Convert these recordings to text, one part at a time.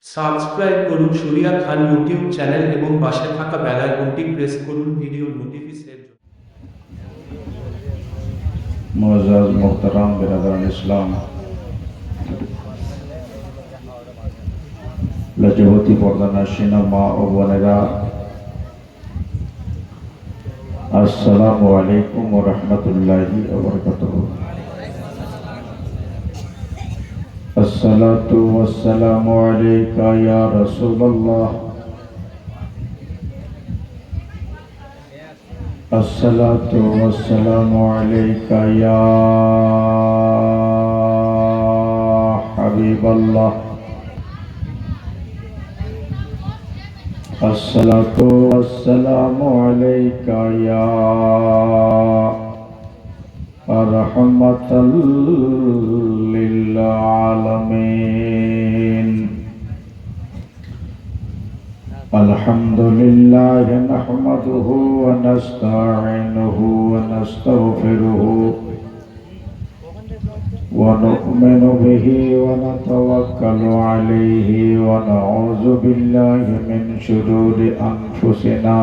Subscribe করুন শরিয়া খান YouTube channel এবং পাশে থাকা বেল আইকনটি প্রেস করুন ভিডিও নোটিফিকেশনের জন্য। मुअज़्ज़ज़ मोहतरम बिरादरान इस्लाम, लजवती पर्दानशीन मा ओ बोनेरा, अस्सलामु अलैकुम व रहमतुल्लाहि व बरकातुहू। अस्सलातु वस्सलामु अलैका या रसूलल्लाह, अस्सलातु वस्सलामु अलैका या हबीबल्लाह, अस्सलातु वस्सलामु अलैका या रहमतल लिल आलमीन। अल्हम्दुलिल्लाह नहमदुहु व नस्तईनुहु व नस्तगफिरुहु व नु'मिनु बिही व नतवक्कलु अलैहि व नऊज़ु बिल्लाहि मिन शुरूरि अनफुसिना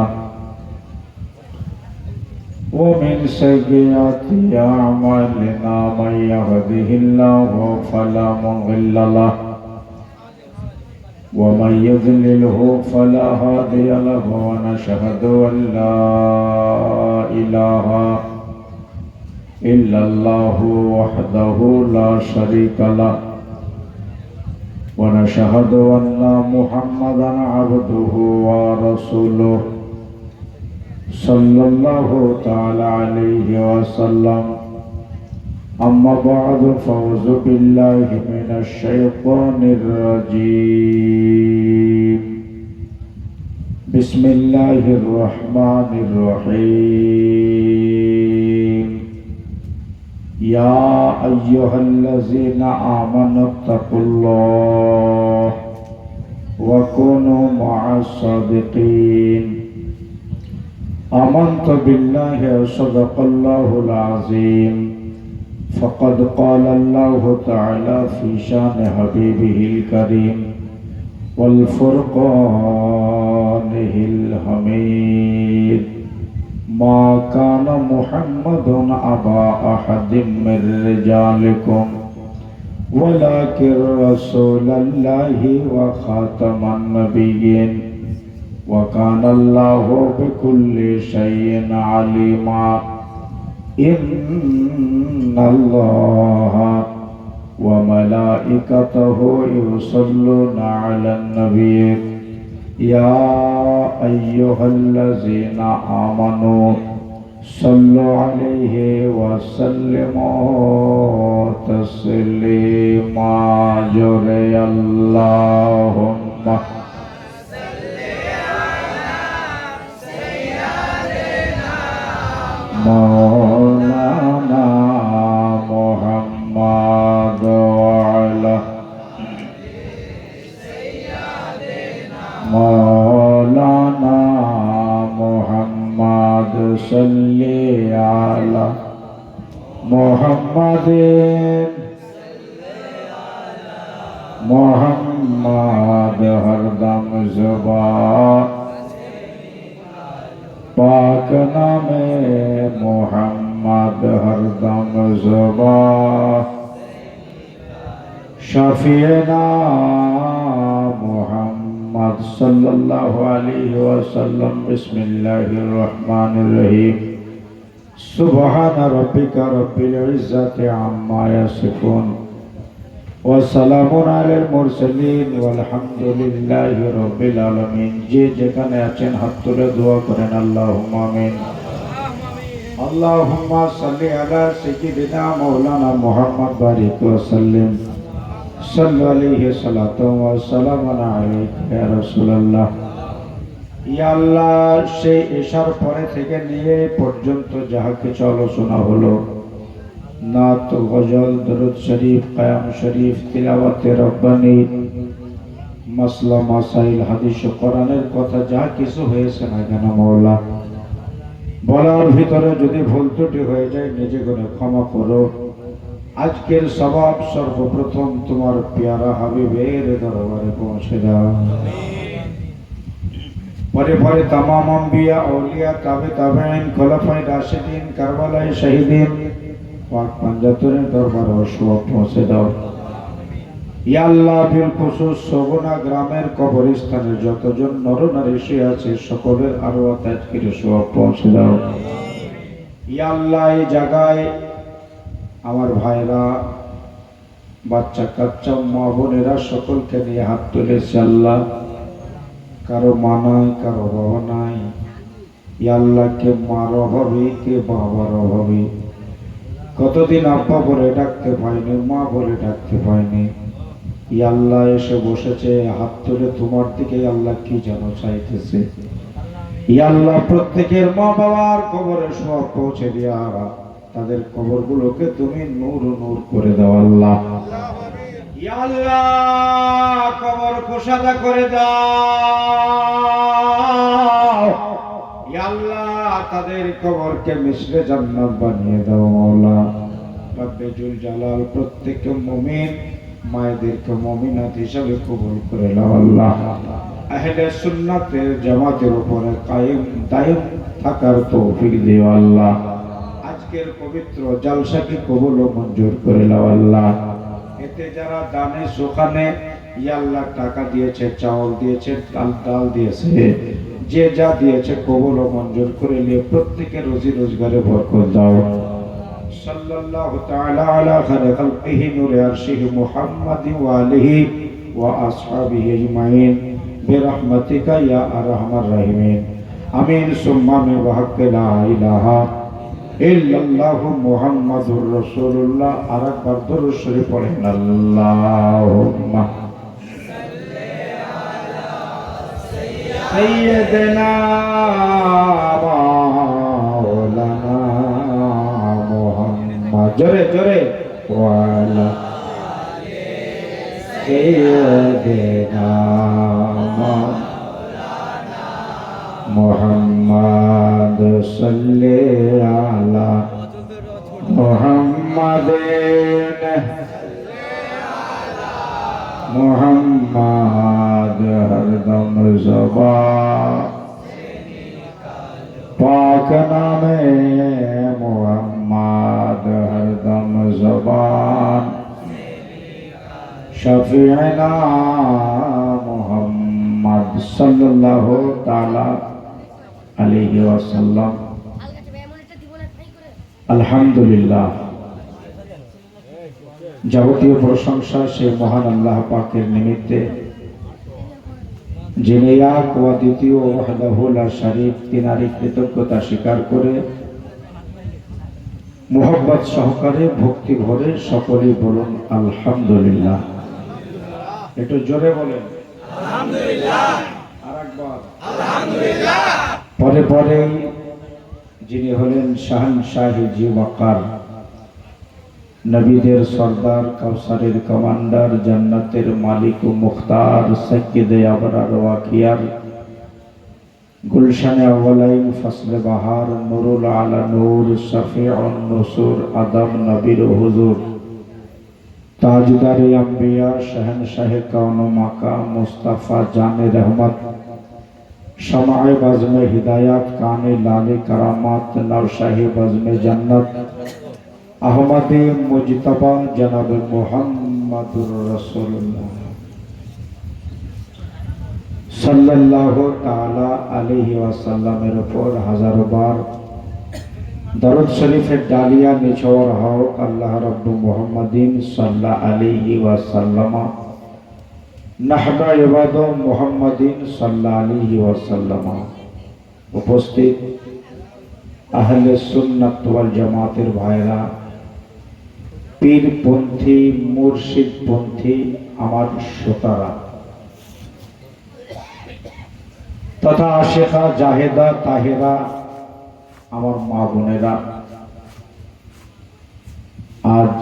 व मिन सय्यिआति अअमालिना मन यहदिहिल्लाहु फला मुदिल्ल लहु ومن يضلله فلا هادي له ونشهد أن لا إله إلا الله وحده لا شريك له ونشهد أن محمدا عبده ورسوله صلى الله تعالى عليه وسلم. أما بعد فأعوذ بالله من الشيطان الرجيم. بسم الله الرحمن الرحيم. يا أيها الذين آمنوا اتقوا الله وكونوا مع الصادقين. آمنت بالله وصدق الله العظيم. فقد قال الله تعالى في شان حبيبه الكريم والفرقانه الحميد. ما كان محمد أبا أحد من رجالكم ولكن رسول الله وخاتم النبيين وكان الله بكل شيء عليما. إن الله وملائكته يصلون على النبي يا أيها الذين آمنوا صلوا عليه وسلموا تسليما. جري اللهم مولانا محمد وعلى مولانا محمد صلي على محمد محمد हरदम ज़ुबान पाक नामे मोहम्मद हरदम ज़ुबान शफीना मोहम्मद सल्लल्लाहु अलैहि वसल्लम। बिस्मिल्लाहिर रहमानिर रहीम। सुब्हान रब्बिका रब्बिल इज़्ज़ति अम्मा यसिफून व सलामुन अलल मुरसलीन वल्हम्दुलिल्लाहि रब्बिल आलामीन। जे যেখানে আছেন হাত তুলে দোয়া করেন আল্লাহুম্মা আমিন। আল্লাহুম্মা সাল্লি আলা সাইয়্যিদিনা মাওলানা মুহাম্মদ বারিক ওয়া সাল্লিম। সাল্লু আলাইহি সালাতু ওয়া সালামুন আলাইকা ইয়া রাসূলুল্লাহ। ইয়া আল্লাহ, সেই এশার পরে থেকে নিয়ে পর্যন্ত যাহা কিছু আলোচনা হলো, नात गजल दरुद शरीफ कयाम शरीफ तिलावत रब्बानी मसला मसाइल हादिस कुरानेर कथा जा किछु হয়েছে না কেন মওলা, বলার ভিতরে যদি ভুল ত্রুটি হয়ে যায় নিজে করে ক্ষমা করো। আজকের সবাব সর্বপ্রথম তোমার প্যারা হাবিবের দরবারে পৌঁছে দাও। পরে পরে তামাম আম্বিয়া আউলিয়া তাবে তাবেঈন খোলাফায়ে রাশিদিন কারবালায় শহীদিন পাক পাঞ্জাতনের দরবারে সওয়াব পৌঁছে দাও। ইয়া আল্লাহ, বিল খুসুস সগনা গ্রামের কবরস্থানে যতজন নরনারী শুয়ে আছে সকলের আরওয়াত আজকের সওয়াব পৌঁছে দাও। ইয়া আল্লাহ, এই জায়গায় আমার ভাইরা, বাচ্চা কাচ্চা, মা বোনেরা সকলকে নিয়ে হাত তুলেছে আল্লাহ। কারো মা নাই, কারো বাবা নাই। ইয়া আল্লাহ, কে মার অভাবে, কে বাবার অভাবে, কতদিন আব্বা বলে ডাকতে পাইনি, মা বলে ডাকতে পাইনি। ইয়া আল্লাহ, এসে বসেছে হাত তুলে তোমার দিকে। আল্লাহ, কি যেন চাইতেছে। ইয়া আল্লাহ, প্রত্যেকের মা বাবার কবরে সওয়াব পৌঁছে দিয়া তাদের কবরগুলোকে তুমি নূর নূর করে দাও আল্লাহ। ইয়া আল্লাহ, কবর কুশাদা করে দাও। ইয়া আল্লাহ, তাদের কবরকে মিশরে জান্নাত বানিয়ে দাও মাওলা। রব্বে জুল জালাল, প্রত্যেক মুমিন মায়েদেরকে মুমিনাত হিসাবে কবুল করে নাও আল্লাহ। আহলে সুন্নাতের জামাতের উপরে কায়েম দায়েম থাকার তৌফিক দিও আল্লাহ। আজকের পবিত্র জালসাকে কবুল ও মঞ্জুর করে নাও আল্লাহ। এতে যারা দানে সুখানে ইয়া আল্লাহ টাকা দিয়েছে, চাউল দিয়েছে, ডাল দিয়েছে, যে যা দিয়েছে কবুল ও মঞ্জুর করে নিয়ে প্রত্যেকের রুজি রোজগারে বরকত দাও। সাল্লাল্লাহু তাআলা আলা খায়রি খালকিহি নূরে আরশিহি মুহাম্মাদি ওয়া আলিহি ওয়া আসহাবিহি আজমাইন বিরহমাতিকা ইয়া আরহামার রাহিমিন। আমিন সুম্মা আমিন। ওয়া হাক্কা লা ইলাহা ইল্লাল্লাহু মুহাম্মাদুর রাসূলুল্লাহ। আরেকবার দরুদ শরীফ পড়েন। আল্লাহুম্মা সাল্লি আলা সাইয়্যিদিনা মাওলানা মুহাম্মদ। জোরে জোরে। ওয়া আলা সাইয়্যিদিনা মুহাম্মদ সাল্লি আলা মুহাম্মাদিন মুহাম্মদ হরদম জবান পাক নামে মুহাম্মদ হরদম জবান শফিঈনা মুহাম্মদ সাল্লাল্লাহু তাআলা আলাইহি ওয়াসাল্লাম। আলহামদুলিল্লাহ, যাবতীয় প্রশংসা সে মহান আল্লাহ পাকের নিমিত্তে, যিনি এক ও দ্বিতীয় ওয়াহদাহু লা শারীক, তিনারই কৃতজ্ঞতা স্বীকার করে মুহাব্বত সহকারে ভক্তি ভরে সকলেই বলুন আলহামদুলিল্লাহ। একটু জোরে বলেন আলহামদুলিল্লাহ। আরেকবার আলহামদুলিল্লাহ। পরে পরে যিনি হলেন শাহনশাহ-ই জিওয়াকার, নবীদের সর্দার, কাউসারের কমান্ডার, জান্নাতের মালিক ও মুখতার, সাইয়্যিদে আবরার ওয়া খিয়ার, গুলশানে আওয়ালাইন, ফসলে বাহার, নুরুল আলা নূর, শফিউন নুসুর, আদম নবীর হুজুর, তাজদারে আম্বিয়া, শহনশাহে কাউন ও মাকাম, মুস্তাফা জানে রহমত, शमाए बज़्म हिदायत, काने लाले करामात, नौशाही बज़्म जन्नत, अहमदे मुजतबा जनाब मुहम्मदुर रसूलुल्लाह सल्लल्लाहु ताला अलैहि वसल्लमेर ऊपर हजारों बार दरूद शरीफेर डालिया निछोड़ हो। अल्लाह रब्बु मुहम्मदिन सल्लल्लाहु अलैहि वसल्लम নাহবা ইবাদু মুহাম্মাদিন সাল্লাল্লাহু আলাইহি ওয়াসাল্লাম। উপস্থিত আহলে সুন্নাত ওয়াল জামাতের ভাইরা, পীরপন্থী মুর্শিদপন্থী আমার শ্রোতারা তথা আশিকা জাহেদা তাহেরা আমার মা বোনেরা, আজ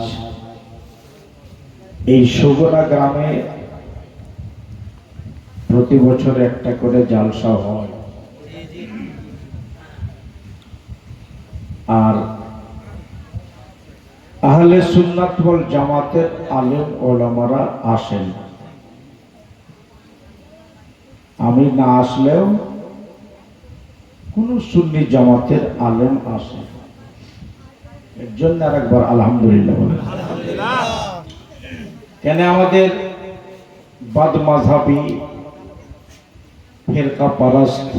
এই সুগনা গ্রামে প্রতি বছর একটা করে জালসা হয়। আর আহলে সুন্নাত ওয়াল জামাতের আলেম ওলামারা আসেন। আমি না আসলেও কোন সুন্নি জামাতের আলেম আসে, এর জন্য আরেকবার আলহামদুলিল্লাহ বলেন। কেন আমাদের বাদ মাযহাবী ফিরকা পারস্ত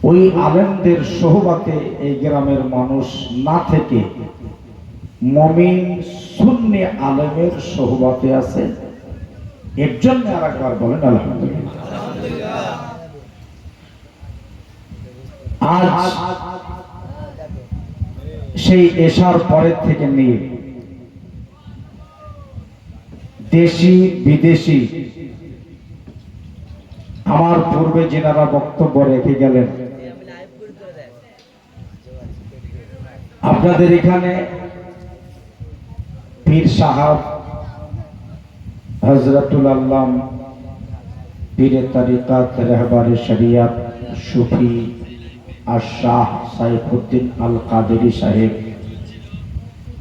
ওই আলেমদের সোহবাতে এই গ্রামের মানুষ না থেকে মুমিন সুন্নি আলেমের সোহবাতে আছে, এর জন্য আরেকবার বলেন আলহামদুলিল্লাহ। আজ সেই এশার পরের থেকে নিয়ে দেশি বিদেশি আমার পূর্বে যেনারা বক্তব্য রেখে গেলেন, আপনাদের এখানে পীর সাহাব হযরতুল আল্লাম পীরে তরিকাত রাহবারে শরিয়ত সুফি আশ-শাহ সাইফুদ্দিন আল কাদেরী সাহেব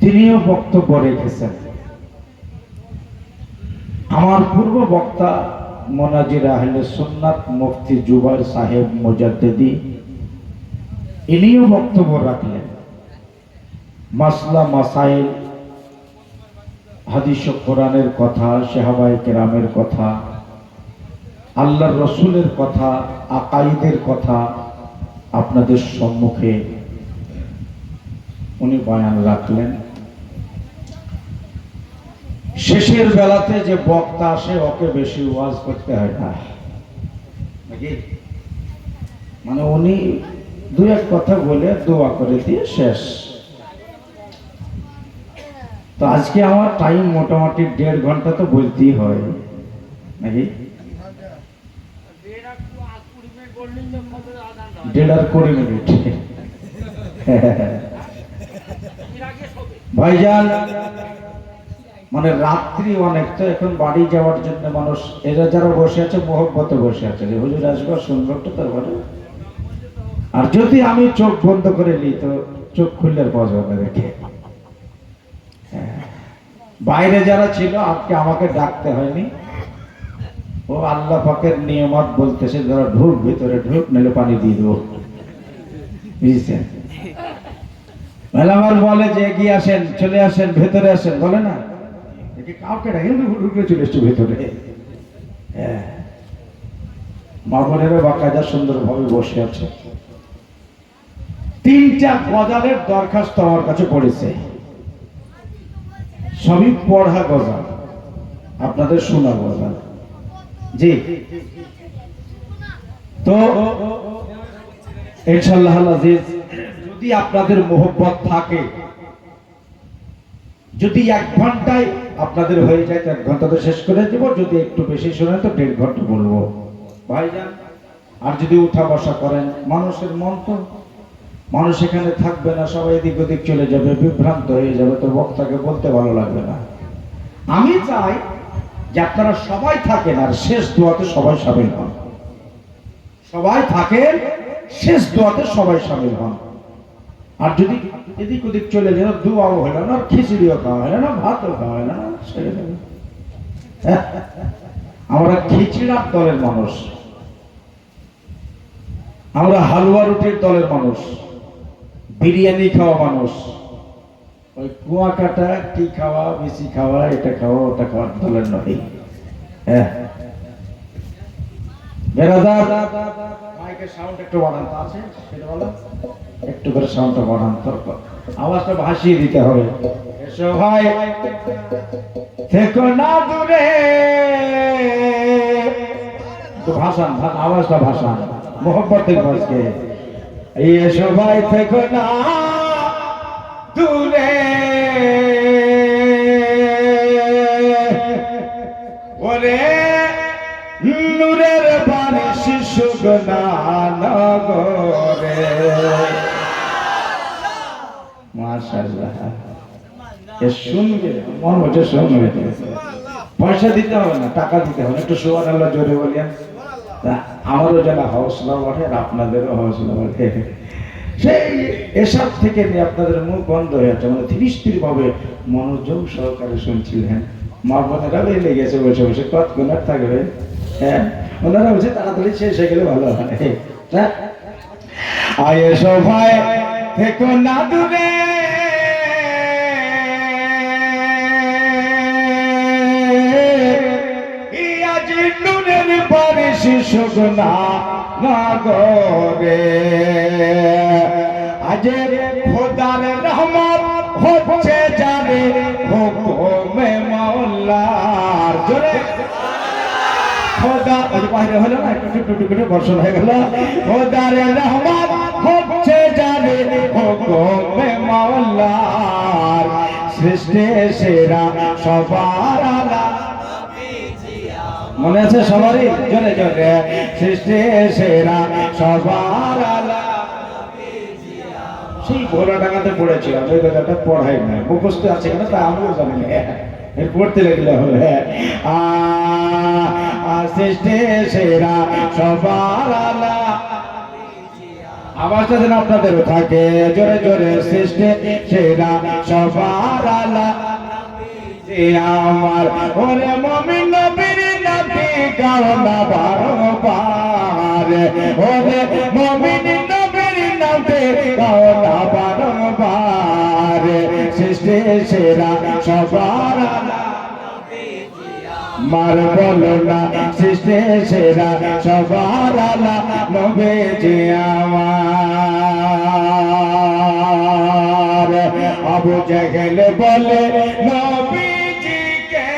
তিনিও বক্তব্য রেখেছেন। আমার পূর্ব বক্তা মুনাজির আহলে সুন্নাত মুফতি জুবাইর সাহেব মুজাদ্দিদি ইনিও বক্তব্য রাখলেন। মাসলা মাসাইল, হাদিস ও কোরআনের কথা, সাহাবায়ে কেরামের কথা, আল্লাহর রসুলের কথা, আকাইদের কথা আপনাদের সম্মুখে উনি বয়ান রাখলেন। শেষের বেলাতে যে বক্তা আসে ওকে বেশি ওয়াজ করতে হয় না নাকি, মানে উনি দু এক কথা বলে দোয়া করে দিয়ে শেষ। তো আজকে আমার টাইম মোটামুটি 1.5 ঘন্টা তো বলতেই হয় নাকি, 1.5 মিনিট। ভাইজান মানে রাত্রি অনেক, তো এখন বাড়ি যাওয়ার জন্য মানুষ এরা যারা বসে আছে মোহব্বতে বসে আছে যে হুজুর আসবে শুনবো একটু তারপরে। আর যদি আমি চোখ বন্ধ করে নিই তো চোখ খুললে পাওয়া যাবে দেখে। বাইরে যারা ছিল আজকে আমাকে ডাকতে হয়নি, ও আল্লাহ পাকের নিয়ামত বলতেছে যারা ঢুক ভিতরে ঢুক, নাহলে পানি দিয়ে দেবো, বুঝছেন? মেলামার বলে যে এগিয়ে আসেন, চলে আসেন, ভেতরে আসেন, বলে না কাউকে ডাকে ঢুকে চলে এসছে ভেতরে। মা বোনেরা বাকায়দা সুন্দরভাবে বসে আছে। 3টা গজালের দরখাস্ত আমার কাছে পড়েছে, সবই পড়া গজাল, আপনাদের শোনা গজাল। জি, তো ইনশাআল্লাহ আজিজ যদি আপনাদের মোহব্বত থাকে, যদি 1 ঘন্টায় আপনাদের হয়ে যায় তো 1 ঘন্টা তো শেষ করে দেব, যদি একটু বেশি শোনেন তো 1.5 ঘন্টা বলবো ভাইজান। আর যদি উঠা বসা করেন, মানুষের মন তো, মানুষ এখানে থাকবে না, সবাই এদিক ওদিক চলে যাবে, বিভ্রান্ত হয়ে যাবে, তো বক্তাকে বলতে ভালো লাগবে না। আমি চাই যে আপনারা সবাই থাকেন আর শেষ দোয়াতে সবাই শামিল হন, সবাই থাকেন, শেষ দোয়াতে সবাই শামিল হন। আর যদি এদিক ওদিক চলে যেন দোয়াও হলো না, খিচুড়িও খাওয়া হলো না, ভাতও খাওয়া হলো না, ছেড়ে দেবে। আমরা খিচুড়ার দলের মানুষ, আমরা হালুয়া রুটির দলের মানুষ, বিরিয়ানি খাওয়া মানুষ, ওই কুয়া কাটা কি খাওয়া, বেশি খাওয়া, এটা খাওয়া ওটা খাওয়ার দলের নয়। বেরাদার মাইকের সাউন্ড একটু বাড়ান, আছে সেটা বলো, একটু করে সাউন্ডটা বাড়ান, আওয়াজটা ভাসিয়ে দিতে হবে। এসো ভাই থেকো না দূরে, তো ভাষান আওয়াজটা ভাষান মোহব্বতের ভাষকে। এসো ভাই থেকো না দূরে, ওরে নূরের বাণী শিশু নগরে। মাশাআল্লাহ, এ শুনবে মন হচ্ছে শুনবে, পয়সা দিতে হবে না, টাকা দিতে হবে, একটু সুবহানাল্লাহ জোরে বলেন, আমারও যেন হৌসলা বাড়ে আর আপনাদেরও হৌসলা বাড়ে। সেই এসব থেকে নিয়ে আপনাদের মুখ বন্ধ হয়ে যাচ্ছে, মানে ধীর স্থির ভাবে মনোযোগ সহকারে শুনছিলেন। মা বোনেরা লেগে গেছে বসে বসে কতক্ষণ আর থাকবে। হ্যাঁ, ওনারা বলছে তাড়াতাড়ি শেষ হয়ে গেলে ভালো হয়। হ্যাঁ, আয় সবাই থেকো না দূরে, আজ নুনের বারিশ সুগনা নগরে, আজ খোদার রহমত হচ্ছে জানে হুকুমে মাওলার। জোরে খোদা বাইরে হলো না, একটু টুকটুক বর্ষণ হয়ে গেল। খোদার রহমত হচ্ছে জানে হুকুমে মাওলার, সৃষ্টি সেরা সবার আলা। মনে আছে সবারই? জোরে জোরে সৃষ্টি সেরা সবার আলা। সেই ভোলাডাঙ্গাতে পড়েছিলাম, ওই কথাটা পড়াই না, মুখস্থ আছে কেন তা আমিও জানি না, পড়তে লাগলে হবে। সৃষ্টি সেরা সবার আলা। আওয়াজটা যেন আপনাদেরও থাকে, জোরে জোরে সৃষ্টি সেরা সবার আলা। আমার ওরে মুমিন নবীর নামে গাও না বারবার, ওরে মুমিন নবীর নামে গাও না বারবার, সৃষ্টি সেরা সবার আলা। মার বলো না সৃষ্টি সেরা সবার আলা নবীজি আমার। আবু জেহেল বলে নবীজিকে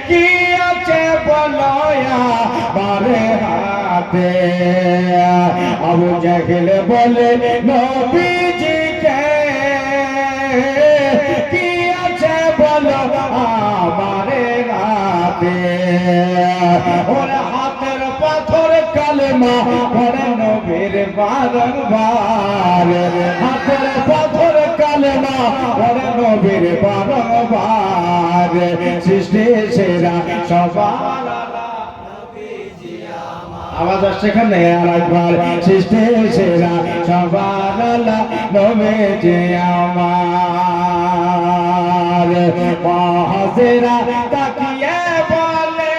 কি আছে বলো আমারে হাতে। আবু জেহেল বলে নবীজিকে কি আছে বলো আমারে হাতে। ওর হাতের পাথর কালেমা পড়ে নবীর বারংবার, হাতের পাথর কালেমা পড়ে নবীর বারংবার, সৃষ্টি সেরা সবার আলা। আওয়াজ আসছে এখানে আর একবার, সৃষ্টি সেরা সবার আলা নবীজি আমার। মহাজেরা তাকিয়ে বলে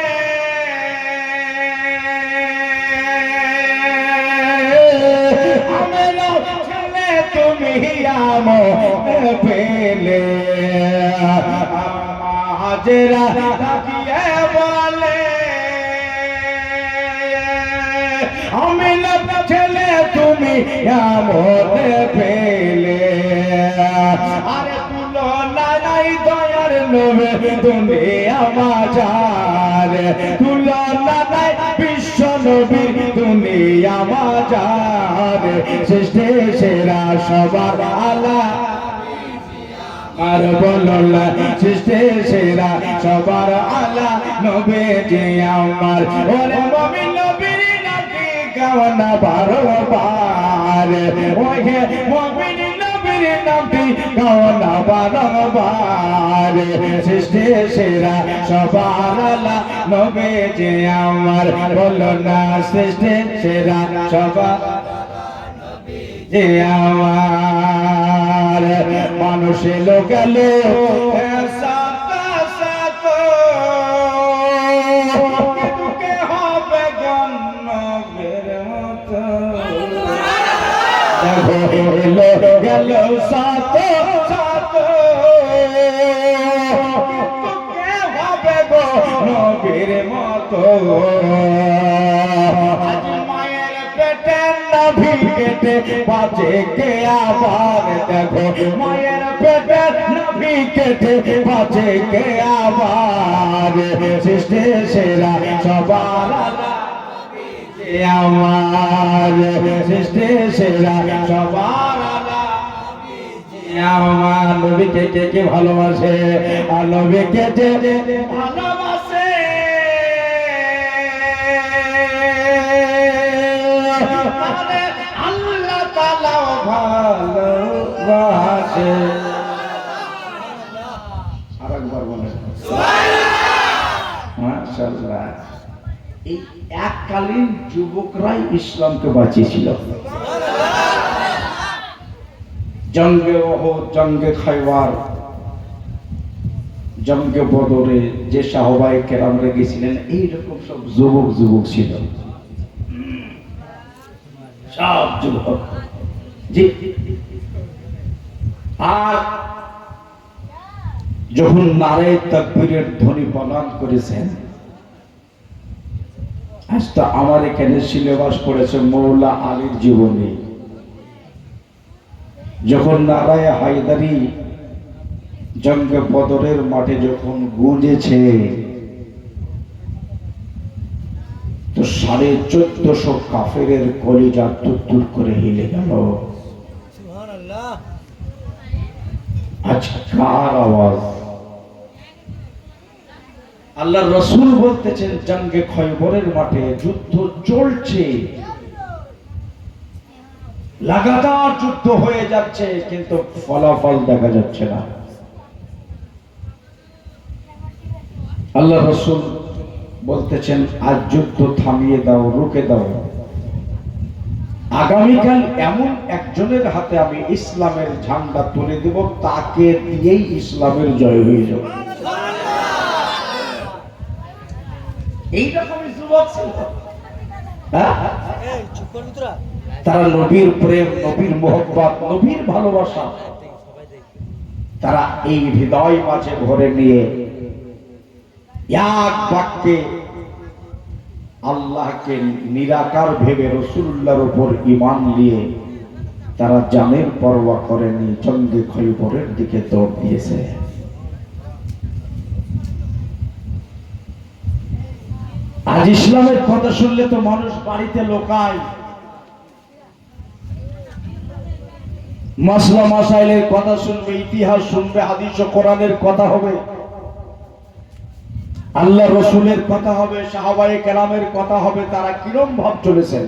আমরা ছেলে তুমি আমার পেলে। মহাজেরা তাকিয়ে বলে আমি ছেলে তুমি আমরে পেলে। আরে তুলনা নাই দয়ার নবে দুনিয়া মাঝার, তুলনা নাই বিশ্ব নবীর দুনিয়া মাঝার, সৃষ্টি সেরা সবার আলা। আর বলো না সৃষ্টি সেরা সবার আলা নবীজি আমার। ওরে মুমিন নবীর নামে গাও না বারবার, ওহে মুমিন নবীর নামে গাও না বারবার, সৃষ্টি সেরা সবার আলা নবীজি আমার। বলো না সৃষ্টি সেরা সবার যে আমার। মানুষ গেল হবে গণবের মতো, গেল সাত সাত হবে গণবের মতো। নাভি কেটে বাঁচে কে আবার, দেখো মায়ের পেটে নাভি কেটে বাঁচে কে আবার, সৃষ্টি সেরা সবার আলা আমার, সৃষ্টি সেরা সবার আলা আমার। নবীকে কে কে ভালোবাসে, আর নবীকে যে ভালোবাসে আল্লাহ তাআলা ভালোবাসে। আরেকবার বলেন সুবহানাল্লাহ। মাশাআল্লাহ। এই এককালীন যুবকরাই ইসলামকে বাঁচিয়েছিল। জঙ্গে ওহদ, জঙ্গে খায়বার, জঙ্গে বদরে যে সাহাবায়ে কেরামরা গেছিলেন এইরকম সব যুবক ছিল, সব যুবক। জি। আর যখন নারে তাকবীরের ধ্বনি প্রদান করেছেন, আজটা আমার এখানে সিলেবাস পড়েছে মৌলা আলীর জীবনী। যখন নারায় হায়দারি জঙ্গে বদরের মাঠে যখন গুঁজেছে, তো 1450 কাফেরের কলিজা তুর করে হিলে গেল। আজ কার আওয়াজ? আল্লাহ রসুল বলতেছেন জঙ্গে খয়বরের মাঠে যুদ্ধ চলছে, লাগাতার যুদ্ধ হয়ে যাচ্ছে, কিন্তু ফলাফল দেখা যাচ্ছে না। আল্লাহ রসুল বলতেছেন আজ যুদ্ধ থামিয়ে দাও, রুকে দাও, আগামীকাল এমন একজনের হাতে আমি ইসলামের ঝান্ডা তুলে দেব, তাকে দিয়েই ইসলামের জয় হয়ে যাবে। এইরকমই যুবক ছিল। তারা নবীর প্রেম, নবীর মোহব্বত, নবীর ভালোবাসা তারা এই হৃদয় মাঝে ভরে নিয়ে এক বাক্যে আল্লাহকে নিরাকার ভেবে রাসূলুল্লাহর উপর ঈমান নিয়ে তারা জানের পরোয়া করেনি, জঙ্গে খয়বরের দিকে দৌড় দিয়েছে। আজ ইসলামের কথা শুনলে তো মানুষ বাড়িতে লোকায়, মাসলা মাসাইলের কথা শুনবে, ইতিহাস শুনবে, হাদিস ও কোরআনের কথা হবে, আল্লাহ রসুলের কথা হবে, সাহাবায়ে কেরামের কথা হবে, তারা কিরম ভাব চলেছেন।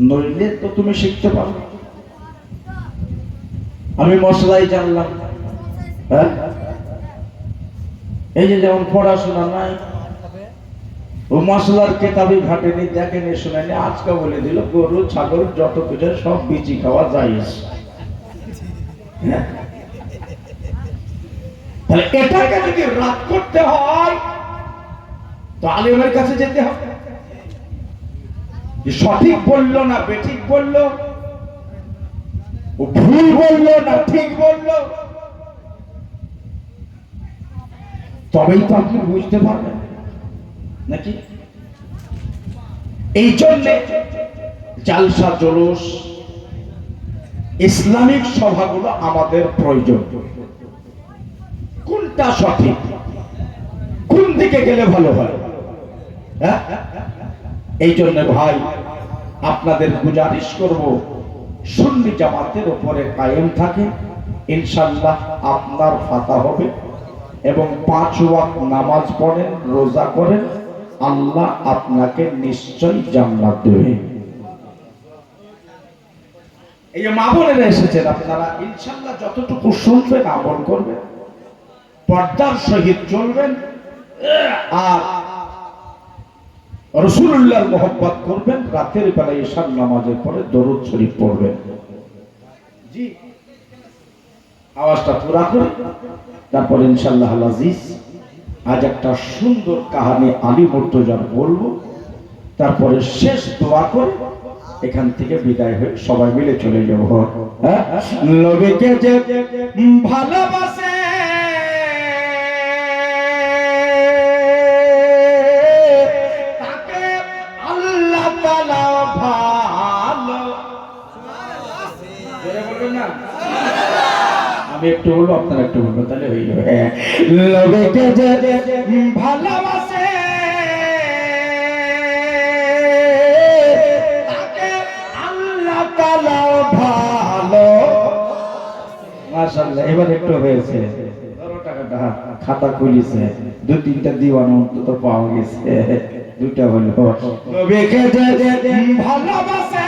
নইলে তো তুমি শিখতে পারো। আমি মশলাই জানলাম, হ্যাঁ, এই যে যেমন পড়াশোনা নাই, ও মশলার কেতাবি ঘাটেনি, দেখেনি, শুনেনি, আজকে বলে দিল গরু ছাগল যত কিছু সব বিচি খাওয়া যায়। তাহলে এটাকে যদি রাত করতে হয় তো আলেমের কাছে যেতে হবে, সঠিক বললো না বেঠিক বললো, ও ভুল বললো না ঠিক বললো, তবেই তো আপনি বুঝতে পারবেন নাকি। এই জন্য জালসা জলুস ইসলামিক সভাগুলো আমাদের প্রয়োজন। কোনটা সঠিক, কোন দিকে গেলে ভালো হয়, হ্যাঁ? এই জন্য ভাই আপনাদের গুজারিশ করব, সুন্নি জামাতের উপরে কায়েম থাকে, ইনশাআল্লাহ আপনার ফাতা হবে, এবং 5 ওয়াক্ত নামাজ পড়েন, রোজা করেন, আল্লাহ আপনাকে নিশ্চয় জান্নাত দেবে। এই যে মা বোনেরা এসেছেন, আপনারা ইনশাআল্লাহ যতটুকু শুনবেন আমল করবেন, পর্দার সহিত চলবেন, আর রাসূলুল্লাহর মহব্বত করবেন, রাতের বেলায় ঈশার নামাজের পরে দরুদ শরীফ পড়বেন। জি, আওয়াজটা পুরা করে তারপর ইনশাআল্লাহ আল আজিজ আজ একটা সুন্দর কাহিনী আলী মুর্তজার বলবো, তারপরে শেষ দোয়া করে এখান থেকে বিদায় হয়ে সবাই মিলে চলে যাব। হ্যাঁ, নবীকে যে ভালোবাসে তাকে আল্লাহ তাআলা ভালো, জোরে বলবেন না, আমি একটু বলবো আপনারা একটু বলবো, তাহলে হয়ে যাবে। নবীকে যে ভালোবাসে তাকে আল্লাহ তাআলা ভালো। মাশাআল্লাহ, এবার একটু হয়েছে, 12 টাকাটা খাতা খুলিছে, 2-3টা দিওয়ান অন্তত পাওয়া গেছে, 2টা হলো। নবীকে যে ভালোবাসে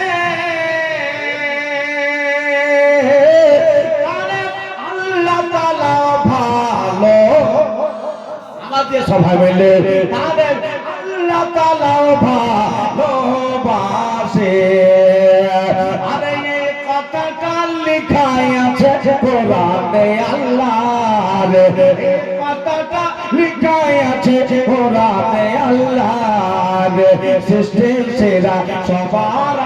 দিয়ে সবাই মিলে তাদের আল্লাহ তাআলা ভালোবাসে। আরে এই কথাটা লেখাই আছে কোরআনে আল্লাহর, এই কথাটা লেখাই আছে কোরআনে আল্লাহর। সৃষ্টির সেরা সবার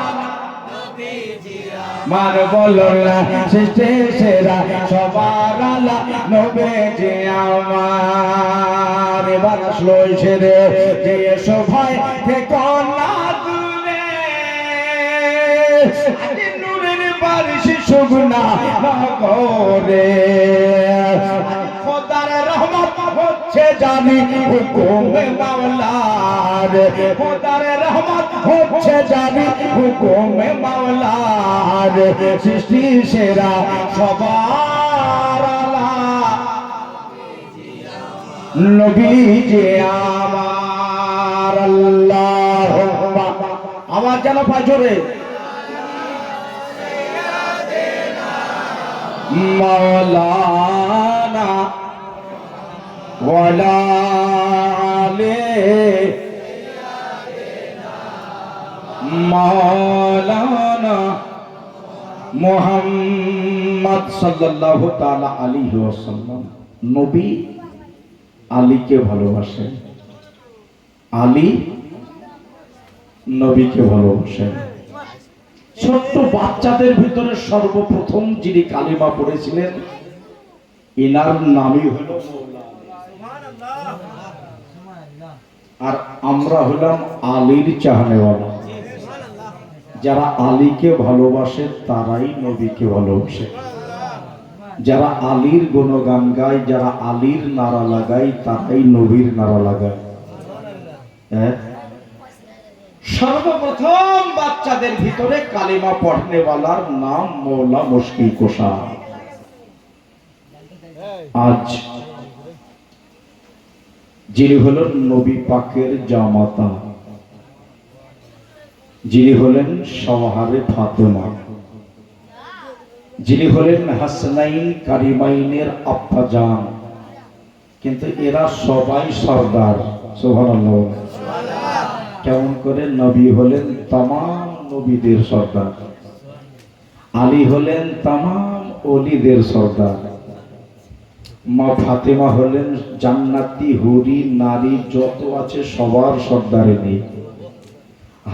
মার বলো না, সৃষ্টির সেরা সবার আলা নবীজি আমার। এবার আসলো ছেড়ে যে সবাই থেকো না দূরে, আগে নূরের বারিশ শুকনা নগরে। খোদার রহমত হচ্ছে জানি হুকুমে মাওলার, খোদার রহমত হচ্ছে জানি হুকুমে মাওলার। সৃষ্টি সেরা সবার আলা নবীজি আমার। আল্লাহুম্মা আওয়াজ যেন পায় জোরে, মাওলানা ওয়ালা আলে মাওলানা মুহাম্মদ সাল্লাল্লাহু তাআলা আলাইহি ওয়াসাল্লাম। নবী আলীকে ভালোবাসেন, আলী নবীকে ভালোবাসেন। ছোট্ট বাচ্চাদের ভিতরে সর্বপ্রথম যিনি কালিমা পড়েছিলেন এনার নামই হলো মৌলা। আর আমরা হলাম আলীর চাহনেওয়ালা। যারা আলীকে ভালোবাসে তারাই নবীকে ভালোবাসে। যারা আলীর গুণগান গায়, যারা আলীর নারা লাগায় তারাই নবীর নারা লাগায়। সর্বপ্রথম বাচ্চাদের ভিতরে কালিমা পড়নেওয়ালার নাম মৌলা মুশকিল কুশা। আজ যিনি হলেন নবী পাকের জামাতা, যিনি হলেন সওহারে ফাতেমা, যিনি হলেন হাসনাইন কারিমাইনের আব্বাজান, কিন্তু এরা সবাই সর্দার। সুবহানাল্লাহ। কেমন করে? নবী হলেন তামাম নবীদের সর্দার, আলী হলেন তামাম ওলিদের সর্দার, মা ফাতেমা হলেন জান্নাতি হুরি নারী যত আছে সবার সর্দারিনী,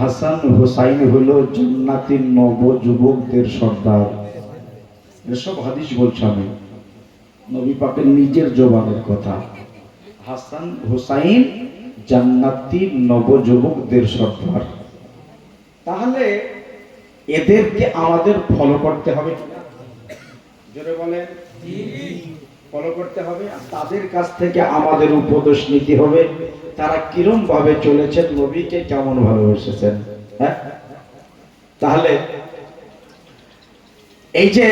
হাসান হুসাইন হলো জান্নাতি নব যুবকদের সর্দার। এসব হাদিস বলছি আমি, নবী পাকের নিজের জবানের কথা। হাসান হুসাইন জান্নাতি নবযুবকদের সর্দার। তাহলে এদেরকে আমাদের ফলো করতে হবে, জোরে বলেন ফলো করতে হবে। আর তাদের কাছ থেকে আমাদের উপদেশ নিতে হবে, তারা কিরম ভাবে চলেছেন, নবীকে কেমন ভালোবেসেছেন। হ্যাঁ, তাহলে এই যে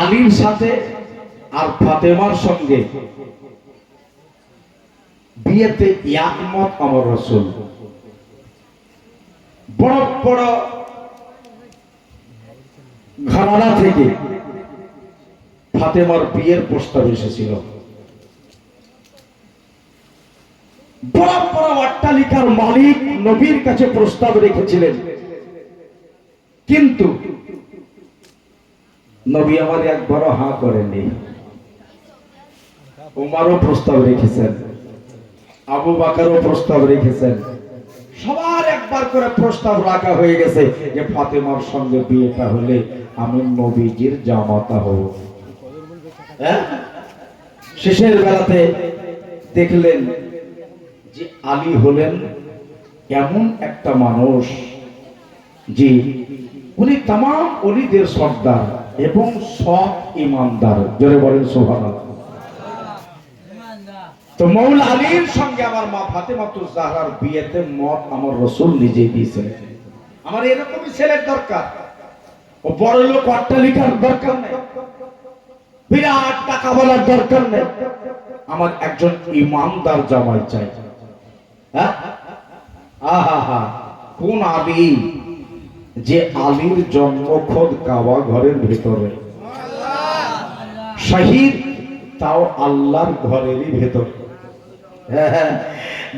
আলীর সাথে আর ফাতেমার সঙ্গে বিয়েতে একমত আমার রাসূল। বড় বড় ঘরানা থেকে ফাতেমার বিয়ের প্রস্তাব এসেছিল। বড় বড় অট্টালিকার মালিক নবীর কাছে প্রস্তাব রেখেছিলেন, কিন্তু নবী আমার একবারও হাঁ করেননি। উমারও প্রস্তাব রেখেছেন, আবু বকরও প্রস্তাব রেখেছেন, সবার একবার করে প্রস্তাব রাখা হয়ে গেছে যে ফাতেমার সঙ্গে বিয়েটা হলে আমি নবীজির জামাতা হব। শেষের বেলাতে দেখলেন যে আলী হলেন এমন একটা মানুষ যে উনি তামাম ওলিদের সর্দার এবং সৎ ইমানদার। জোরে বলেন সুবহানাল্লাহ। তো মৌলা আলীর সঙ্গে আমার মা ফাতেমাতুজ জাহরার বিয়েতে মত আমার রাসূল নিজেই দিয়েছেন। আমার এরকমই ছেলের দরকার, ও বড় লোক অট্টালিকার দরকার নেই, বিরাট টাকা বলার দরকার নেই, আমার একজন ইমানদার জামাই চাই। হ্যাঁ, আহা, কোন আলী যে আলীর জন্ম খোদ কাবা ঘরের ভিতরে, শহীদ তাও আল্লাহর ঘরেরই ভেতরে। হ্যাঁ,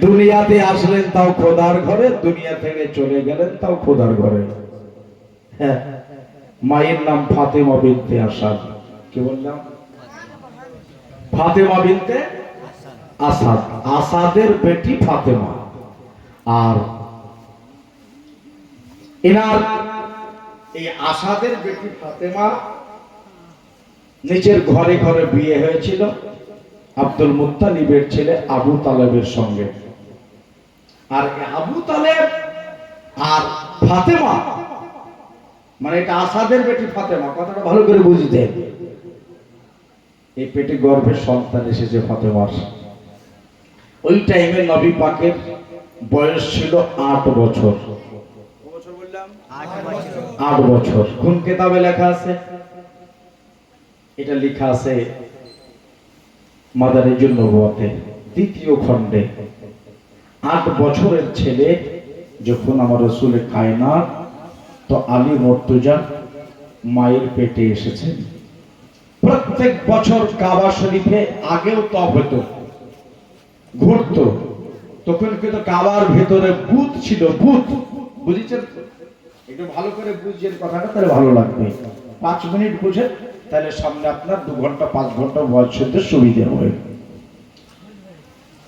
দুনিয়াতে আসলেন তাও খোদার ঘরে, দুনিয়া থেকে চলে গেলেন তাও খোদার ঘরে। হ্যাঁ, মায়ের নাম ফাতেমা বিনতে আসাদ। কি বললাম? ফাতেমা বিনতে আসাদ, আসাদের বেটি ফাতেমা। আর এনার এই আসাদের বেটি ফাতেমা নিজের ঘরে ঘরে বিয়ে হয়েছিল আব্দুল মুত্তালিবের ছেলে আবু তালেবের সঙ্গে। আর আবু তালেব আর ফাতেমা, মানে এটা আসাদের বেটি ফাতেমা, কথাটা ভালো করে বুঝতে। এই পেটে গর্ভের সন্তান এসেছে ফাতেমার। ওই টাইমে নবী পাকের বয়স ছিল 8 বছর। 8 বছর। কোন কিতাবে লেখা আছে? এটা লেখা আছে মাদারিজুন নবুওয়াতে 3য় খণ্ডে। 8 বছরের ছেলে যখন আমার রাসূল কায়নাত তো আলী মুর্তজা মায়ের পেটে এসেছেন। প্রত্যেক বছর কাবা শরীফে আগেও তওয়াফ হতো, ঘুরতো। তখন কিন্তু কাবার ভেতরে বুত ছিল, বুত, বুঝেছেন? একটু ভালো করে বুঝছেন কথাটা, তাহলে ভালো লাগবে। 5 মিনিট বুঝেন, তাহলে সামনে আপনার 2 ঘন্টা 5 ঘন্টা বয়স হতে সুবিধা হবে।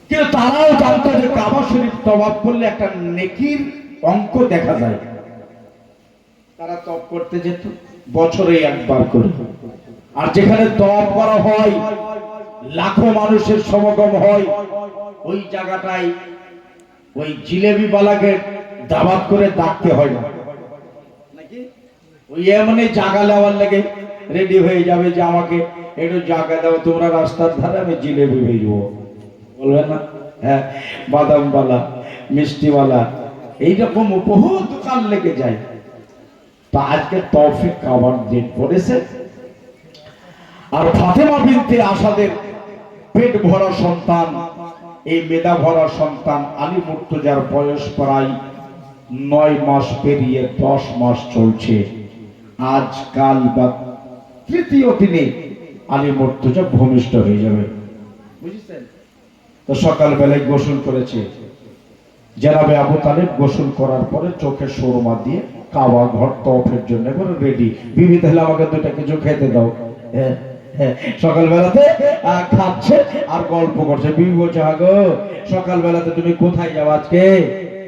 কিন্তু তারাও জানতো যে কাবা শরীফ তওয়াফ করলে একটা নেকির অঙ্ক দেখা যায়। তারা তওয়াফ করতে যেত বছরে একবার করে। আর যেখানে তওয়াফ করা হয়, লাখো মানুষের সমাগম হয়, ওই জায়গাটায় ওই জিলেবি বালাকে দাওয়াত করে ডাকতে হয় না নাকি? ওই এমনি জায়গা নেওয়ার লাগে রেডি হয়ে যাবে যে আমাকে একটু জায়গা দাও তোমরা রাস্তার ধারে, আমি জিলেবি ভেজবো, বলবেন না? হ্যাঁ, বাদামওয়ালা, মিষ্টিওয়ালা, এইরকম বহু দোকান লেগে যায়। তা আজকে তৌফিক কাবার দিন পড়েছে। আর ফাতেমা বিনতে আসাদের পেট ভরা সন্তান, এই মেধা ভরা সন্তান আলী মুর্তজার বয়স প্রায় 9 মাস পেরিয়ে 10 মাস চলছে। আজকাল বা 3য় দিনে আলী মুর্তজা ভূমিষ্ঠ হয়ে যাবে, বুঝছেন? তো সকালবেলায় গোসল করেছে জনাবে আবু তালেব। গোসল করার পরে চোখে সুরমা দিয়ে কাবা ঘর তওয়াফের জন্য এবারে রেডি। বিবি তাহলে আমাকে 2টা কিছু খেতে দাও। হ্যাঁ, সকালবেলাতে খাচ্ছে আর গল্প করছে। বিবি বলছে, গো সকালবেলাতে তুমি কোথায় যাও আজকে?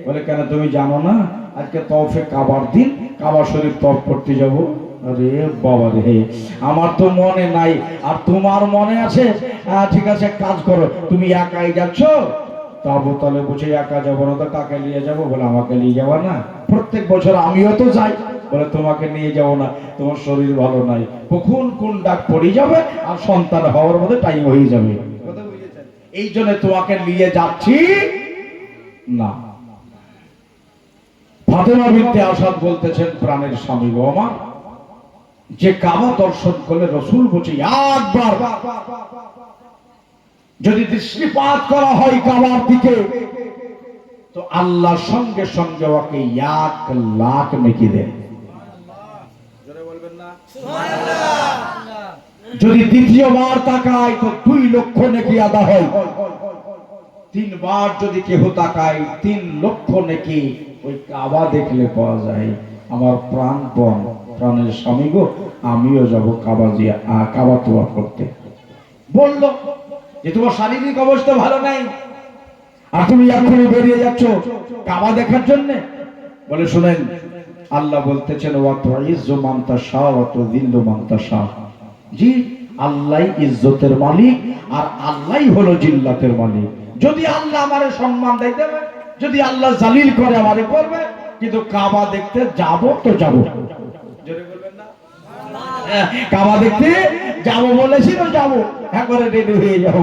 বলে, কেন তুমি জানো না আজকে তওফে কাবার দিন, কাবা শরীফ তওফ করতে যাব। আরে বাবা রে, আমার তো মনে নাই, আর তোমার মনে আছে? ঠিক আছে, কাজ করো, তুমি একাই যাচ্ছ? তো আবু তালেব বলছে, একা যাবো না তো কাকে নিয়ে যাবো? বলে, আমাকে নিয়ে যাবো না? প্রত্যেক বছর আমিও তো যাই। বলে, তোমাকে নিয়ে যাবো না, তোমার শরীর ভালো নাই, কখন কোন ডাক পড়ে যাবে আর সন্তান হওয়ার মধ্যে টাইম হয়ে যাবে, এই জন্য তোমাকে নিয়ে যাচ্ছি না। ফাতেমা বিনতে আসাদ বলতেছেন, প্রাণের স্বামী গো আমার, যে কাবা দর্শন করলে রাসূল বলছে একবার যদি দৃষ্টিপাত করা হয় কাবার দিকে, তো আল্লাহ সঙ্গে সঙ্গে ওকে 1 লাখ নেকি দেন। যদি দ্বিতীয়বার তাকায় তো 2 লক্ষ নেকি আদা হয়। 3 বার যদি কেহ তাকায় 3 লক্ষ নেকি ওই কাবা দেখলে পাওয়া যায়। আমার প্রাণপণ প্রাণের স্বামী গো, আমিও যাব কাবা তওয়াফ করতে। বলল যে তোমার শারীরিক অবস্থা ভালো নাই আর তুমি এখনই বেরিয়ে যাচ্ছ কাবা দেখার জন্য। বলে, শুনেন, আল্লাহ বলতেছেন, ওয়া তুইজ্জু মান তাশা ওয়া তুযিল্লু মান তাশা। জি, আল্লাহই ইজ্জতের মালিক আর আল্লাহই হলো জিল্লাতের মালিক। যদি আল্লাহ আমারে সম্মান দেয় দেবে, যদি আল্লাহ জালিল করে আমারে করবে, কিন্তু কাবা দেখতে যাব তো যাব। জোরে বলবেন না? কাবা দেখতে যাব বলেছি তো যাব, একবারে রেডি হয়ে যাব।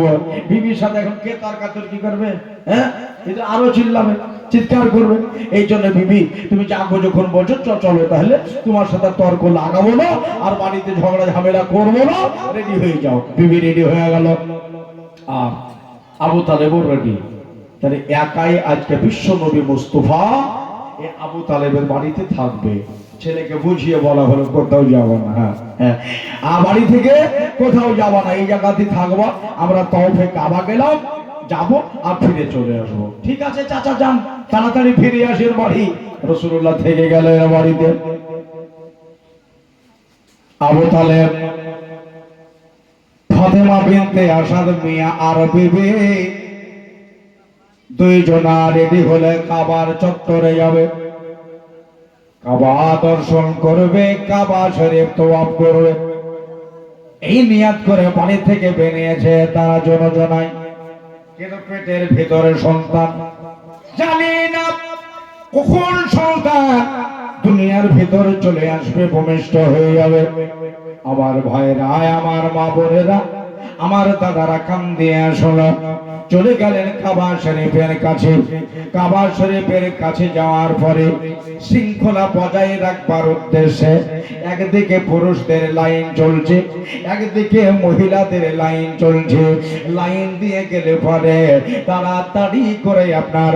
বিবির সাথে এখন কে তর্কাতর্কি কি করবে? হ্যাঁ, এটা আরো চিল্লাবে, চিৎকার করবে। এই জন্য বিবি, তুমি যাবো যখন বলছো চলো, তাহলে তোমার সাথে তর্ক লাগাবো না আর বাড়িতে ঝগড়া ঝামেলা করবো না, রেডি হয়ে যাও। বিবি রেডি হয়ে গেল আর আবু তালেবও রেডি। তাহলে একাই আজকে বিশ্ব নবী মুস্তাফা এই আবু তালেবের বাড়িতে থাকবে। ছেলেকে বুঝিয়ে বলা হলো, কোথাও যাবো না। হ্যাঁ, বাড়ি থেকে কোথাও যাবো না, এই জায়গাতে থাকবো। আমরা তওফে কাবা গেলাম, যাব আর ফিরে চলে আসবো। ঠিক আছে চাচা যান, তাড়াতাড়ি ফিরে আসেন বাড়ি। রাসূলুল্লাহ থেকে গেলেন বাড়িতে। আবু তালেব ফাতেমা বিনতে আসাদ মিয়া আর বিবি দুইজনা রেডি হলে কাবার চত্বরে যাবে, কাবা দর্শন করবে, কাবা শরীফ তওয়াফ করবে। এই নিয়াত করে বাড়ি থেকে বেরিয়েছে তারা জনজনায়, কিন্তু পেটের ভিতরে সন্তান, জানি না কখন সন্তান দুনিয়ার ভিতরে চলে আসবে, ভূমিষ্ঠ হয়ে যাবে। আমার ভাইরা, আমার মা বোনেরা, আমার দাদারা কান দিয়ে আসলো, চলে গেলেন কাবা শরীফের কাছে। কাবা শরীফের কাছে যাওয়ার পরে শৃঙ্খলা বজায় রাখবার উদ্দেশ্যে একদিকে পুরুষদের লাইন চলছে, একদিকে মহিলাদের লাইন চলছে। লাইন দিয়ে গেলে পরে তাড়াতাড়ি করে আপনার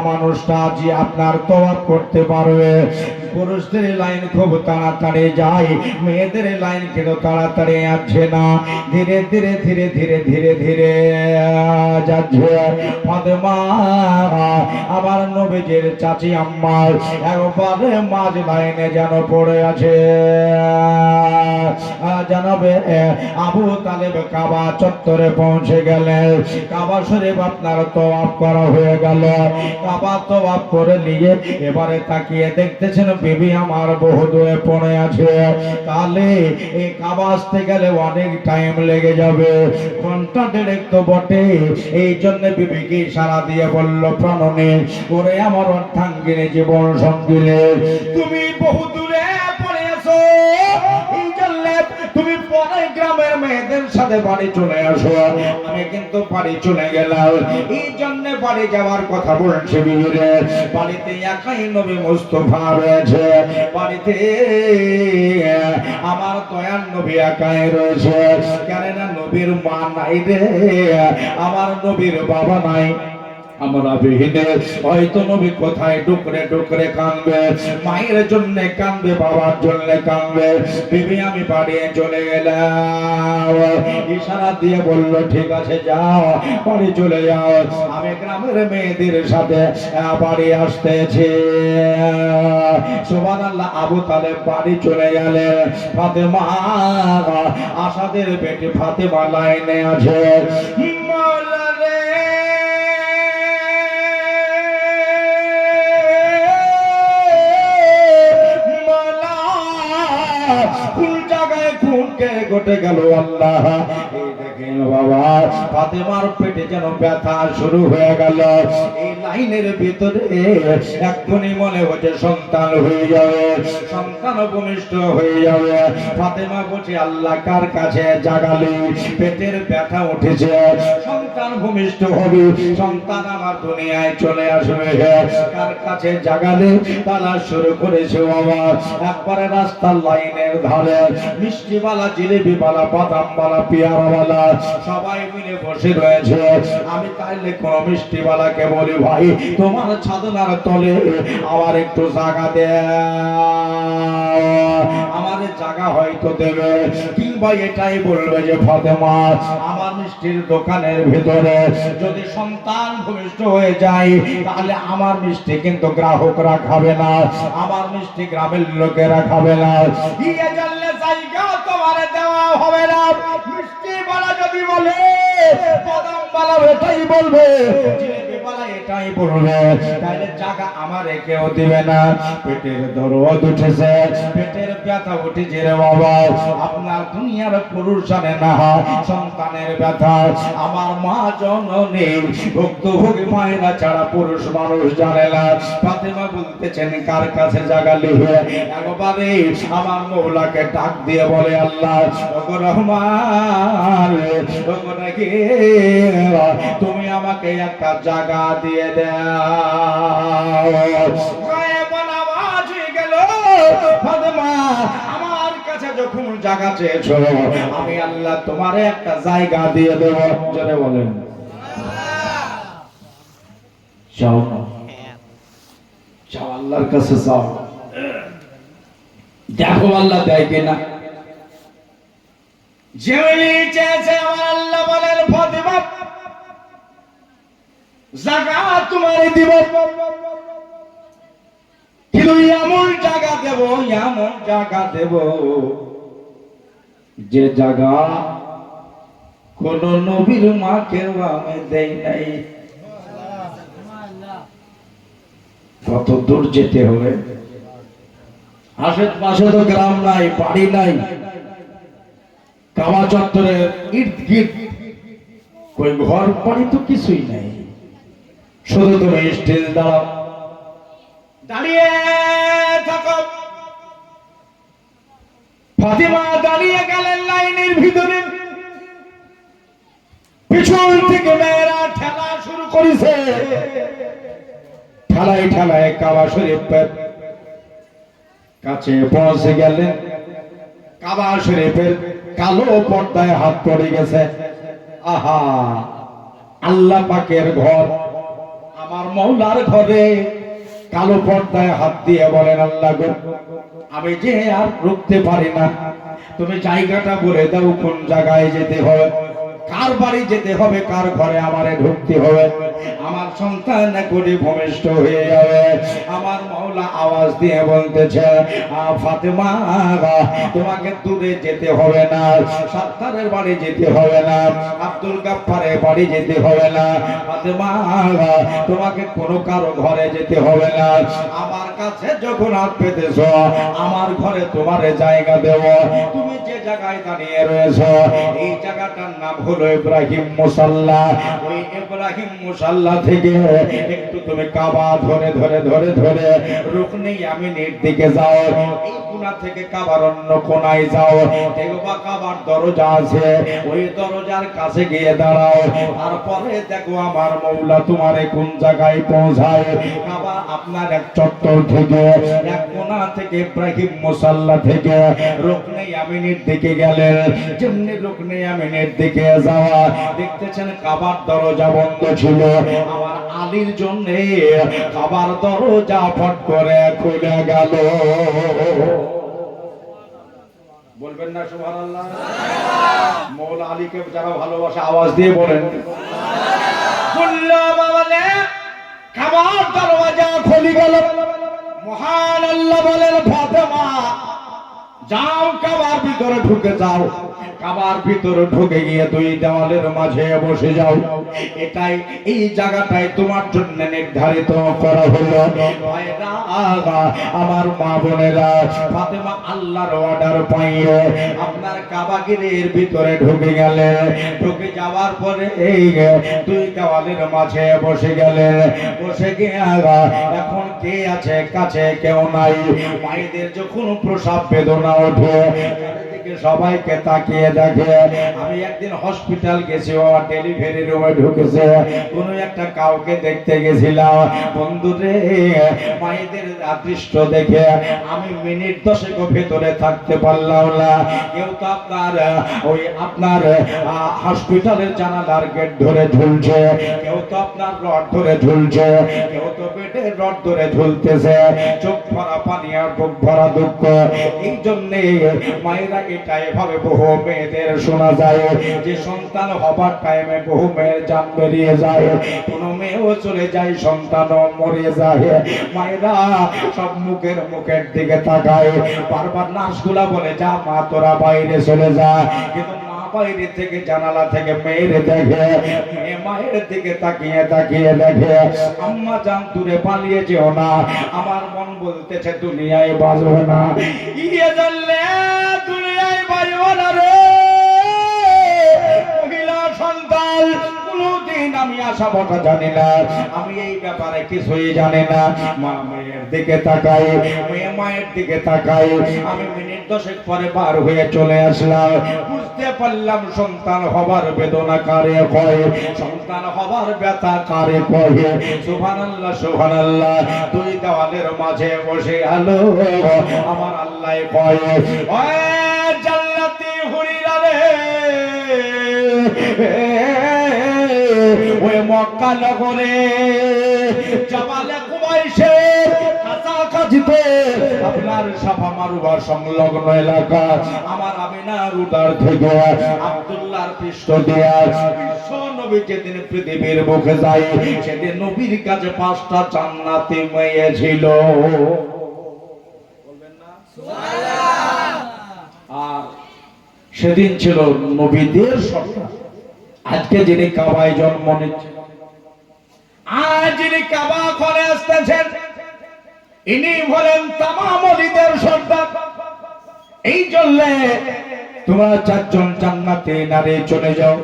মানুষটা যে আপনার তওয়াফ করতে পারবে। পুরুষদের লাইন খুব তাড়াতাড়ি যায়, মেয়েদের লাইন কিন্তু তাড়াতাড়ি আসছে না, ধীরে ধীরে ধীরে ধীরে ধীরে ধীরে যাচ্ছে। ফাতেমা আমার নবীজির চাচি আম্মা একবারে মাঝ লাইনে যেন পড়ে আছে। জানাবে আবু তালেব কাবা চত্বরে পৌঁছে গেলেন। কাবা শরীফ আপনার তওয়াফ করা হয়ে গেল। কাবা তওয়াফ করে নিয়ে এবারে তাকিয়ে দেখতেছেন বিবি আমার বহু দূরে পড়ে আছে। তাহলে এই কাবা আসতে গেলে অনেক টাইম লেগে যাবে, ঘন্টা দেড়েক তো বটে। এই জন্য বিবিকে ইশারা দিয়ে বলল, প্রাণনে ওরে আমার অর্ধাঙ্গিনী জীবন সঙ্গিনী, তুমি বহু দূরে পড়ে আছো, এই জন্য তুমি পরে গ্রামের মেয়েদের সাথে বাড়ি চলে আসো। আমি কিন্তু বাড়ি চলে গেলাম, এই জন্য বাড়ি যাওয়ার কথা বলছে বিবিরে। বাড়িতে একাই নবী মুস্তাফা রয়েছে, বাড়িতে আমার দয়ার নবী একাই রয়েছে। কেননা নবীর মা নাই রে, আমার নবীর বাবা নাই, আমরা বিহীনে হয়তো নবী কোথায় ডুকরে ডুকরে কাঁদবে, মায়ের জন্য কাঁদবে, বাবার জন্য কাঁদবে। বিবি আমি বাড়ি চলে গেলাম, ইশারা দিয়ে বলল ঠিক আছে যাও, বাড়ি চলে যাও, আমি গ্রামের মেয়েদের সাথে বাড়ি আসতেছি। সুবহানাল্লাহ। আবু তালেব বাড়ি চলে গেলেন। ফাতেমা আসাদের বেটি ফাতেমা লাইনে আছে। মাওলা রে কোন জায়গায় খুন কে ঘটে গেল আল্লাহ। এই দেখেন বাবা, ফাতেমার পেটে যেন ব্যথা শুরু হয়ে গেল। এই লাইনের ভিতরে এক্ষুনি মনে হচ্ছে সন্তান হয়ে যাবে, সন্তান ভূমিষ্ঠ হয়ে যাবে। ফাতেমা বলছে আল্লাহ কার কাছে জাগালি, পেটের ব্যথা উঠেছে, সন্তান ভূমিষ্ঠ হবে, সন্তান আমার দুনিয়ায় চলে আসবে, কার কাছে জাগালে? তালা শুরু করেছে বাবা। একবারে রাস্তার লাইনের ধারে মিষ্টিওয়ালা, জিলেবিওয়ালা, বাদামওয়ালা, পেয়ারাওয়ালা সবাই মিলে বসে রয়েছে। আমি তাইলে কোন মিষ্টিওয়ালাকে বলি, ভাই তোমার ছাদনার তলে আমার একটু জায়গা দে, আমার জায়গা হয়তো দেবে। কিংবা এটাই বলবে যে ফাতেমা আমার মিষ্টির দোকানের ভিতরে যদি সন্তান ভূমিষ্ঠ হয়ে যায়, তাহলে আমার মিষ্টি কিন্তু গ্রাহকরা খাবে না, আমার মিষ্টি গ্রামের লোকেরা খাবে না, ইয়ে জানলে জায়গা তোমার দেওয়া হবে না। মিষ্টি বালা যদি বলে, বাদাম বালা এটাই বলবে, জিলেবি বালা এটাই বলবে, তাহলে জায়গা আমার কেউ দিবে না। পেটের দরদ উঠেছে, পেটের ব্যথা উঠেছে রে বাবা, আপনার দুনিয়ার পুরুষ জানে না সন্তানের ব্যথা। আমার মা জননী ভুক্তভোগী মায়েরা ছাড়া পুরুষ মানুষ জানে না। ফাতেমা বলতেছেন কার কাছে জাগালি হয়ে একবারে আমার মৌলাকে ডাক দিয়ে বলে, আল্লাহ ওগো রহমান, ওগো নাকি তুমি আমাকে একটা জায়গা দিয়ে দাও। ফাতেমা আমার কাছে যখন জায়গা চেয়েছো, আমি আল্লাহ তোমারে একটা জায়গা দিয়ে দেব। জোরে বলেন চাও না, চাও আল্লাহর কাছে চাও, দেখো আল্লাহ দেয় কিনা। যেমনি চেয়েছে আমার আল্লাহ বলেন, ফাতেমা জায়গা তোমারে দিব, কিন্তু এমন জায়গা দেব, এমন জায়গা দেব যে জায়গা কোন নবীর মাকেও আমি দেই নাই। কত দূর যেতে হবে, আশেপাশে তো গ্রাম নাই, বাড়ি নাই, কাবা চত্বরের ইর্দ গির্দ কই ঘর বাড়ি তো কিছুই নাই, শুধু তুমি স্টেজ দাঁড়াও, দাঁড়িয়ে থাকো। ফাতিমা দাঁড়িয়ে গেলেন লাইনের ভিতরে, পিছন থেকে মেয়েরা ঠেলা শুরু করেছে, ঠেলায় ঠেলায় কাবা শরীফের কাছে পৌঁছে গেলেন। কাবা শরীফের কালো পর্দায় হাত পড়ে গেছে। আহা, আল্লাহ পাকের ঘর, আমার মওলার ঘরে কালো পর্দায় হাত দিয়ে বলেন, আল্লাহ গো, আমি যে আর রুখতে পারি না, তুমি জায়গাটা বলে দাও, কোন জায়গায় যেতে হবে, কার বাড়ি যেতে হবে, কার ঘরে আমারে ঢুকতে হবে, আমার সন্তান করে ভূমিষ্ঠ হয়ে যাবে। আমার মওলা আওয়াজ দিয়ে বলতেছে, ফাতেমা, তোমাকে দূরে যেতে হবে না, সত্তারের বাড়ি যেতে হবে না, আব্দুল গাফফারের বাড়ি যেতে হবে না, ফাতেমা, তোমাকে কোনো কারো ঘরে যেতে হবে না, আমার কাছে যখন হাত পেতেছ, আমার ঘরে তোমারে জায়গা দেব। তুমি যে জায়গায় দাঁড়িয়ে রয়েছো, এই জায়গাটার নাম হলো ইব্রাহিম মুসাল্লা। ওই ইব্রাহিম মুসাল্লা থেকে একটু তুমি কাবা ধরে ধরে ধরে ধরে রুকনে ইয়ামিনের দিকে যাও, এই কোণা থেকে কাবার অন্য কোণায় যাও, দেখবা কাবার দরজা আছে, ওই দরজার কাছে গিয়ে দাঁড়াও, তারপরে দেখো আমার মওলা তোমারে কোন জায়গায় পৌঁছায়। কাবা আপনার এক চত্বর থেকে, এক কোণা থেকে ইব্রাহিম মুসাল্লা থেকে রুকনে ইয়ামিনের দিকে গেলেন। যেমনি রুকনে ইয়ামিনের দিকে যাওয়া, দেখতেছেন কাবার দরজা বন্ধ ছিল। আমার আলীর জন্য কাবার দরজা ফট করে খুলে গেল। বলবেন না সুবহানাল্লাহ? মওলা আলীকে যারা ভালোবাসে আওয়াজ দিয়ে বলেন, কাবার দরজা খুলে গেল। মহান আল্লাহ বলেন, ফাতেমা, যাও কাবার ভিতরে ঢুকে যাও, কাবার ভিতরে ঢুকে গিয়ে দুই দেওয়ালের মাঝে বসে যাও। এটাই, এই জায়গাটাই তোমার জন্য নির্ধারিত করা হলো। আমার মা বোনেরা, ফাতেমা আল্লাহর অর্ডার পাইয়ে আপনার কাবাগিরের ভিতরে ঢুকে গেলেন। ঢুকে যাওয়ার পরে এই দুই দেওয়ালের মাঝে বসে গেলেন। বসে গিয়ে এখন কে আছে কাছে, কেউ নাই। মায়েদের যখন প্রসাব বেদনা ওঠে, সবাইকে তাকিয়ে দেখে। আমি একদিন হসপিটাল গেছি, ও ডেলিভারি রুমে ঢুকেছে, কোন একটা কাউকে দেখতে গেছিলাম। বন্ধুরে, মায়েদের দৃশ্য দেখে আমি মিনিট 10 ভেতরে থাকতে পারলাম না। কেউ তো আপনার হসপিটালের জানালার গেট ধরে ঝুলছে, কেউ তো আপনার রড ধরে ঝুলছে, কেউ তো পেটের রড ধরে ঝুলতেছে। চোখ ভরা পানি আর বুক ভরা দুঃখ। এই জন্যে মায়েরা এটা এভাবে বহু মেয়েদের শোনা যায় যে সন্তান হবার টাইমে বহু মেয়ের জান বেরিয়ে যায়, কোনো মেয়েও চলে যায়, সন্তানও মরে যায়। মায়েরা সব মুখের দিকে তাকায়, বারবার নার্সগুলা বলে, যা মা তোরা বাইরে চলে যা, কিন্তু বাইরে থেকে জানালা থেকে মেয়ের দেখে, মেয়ে মায়ের দিকে তাকিয়ে তাকিয়ে দেখে। আম্মা জান, দূরে পালিয়ে যেও না, আমার মন বলতেছে দুনিয়ায় বাঁচবে না। ইয়ে জানলে দুনিয়ায় বাঁচবে না রে, মহিলা সন্তান কোনদিন আমি আশা বটা জানি না, আমি এই ব্যাপারে কিছুই জানি না। মা মায়ের দিকে তাকাই, মেয়ে মায়ের দিকে তাকাই। আমি মিনিট 10 পরে বার হয়ে চলে আসলাম। বুঝতে পারলাম সন্তান হবার বেদনা কারে কয়, সন্তান হবার ব্যথা কারে কয়। সুবহানাল্লাহ, সুবহানাল্লাহ। দুই দেওয়ালের মাঝে বসে আলো আমার আল্লাহ কয়, ও জান্নাতি হুরিরা রে, ওই মক্কা নগরে জাবালে কুবাইশের কাছাকাছিতে আপনার সাফা মারওয়া সংলগ্ন এলাকা, আমার আমিনার উদার থেকে আব্দুল্লাহর পৃষ্ঠ দিয়ে বিশ্ব নবী যেদিন পৃথিবীর বুকে যায় সেদিন নবীর কাছে 5টা জান্নাতি মেয়ে ছিল। বলবেন না সুবহানাল্লাহ। আর সেদিন ছিল নবীদের সরদার। আজকে যিনি কাবায় জন্ম নিচ্ছেন, আজ যিনি কাবা ঘরে আসতেছেন, ইনি হলেন তামাম ওলিদের সর্দার। এই জন্য তোমরা 4 জন জান্নাতি নারী চলে যাও,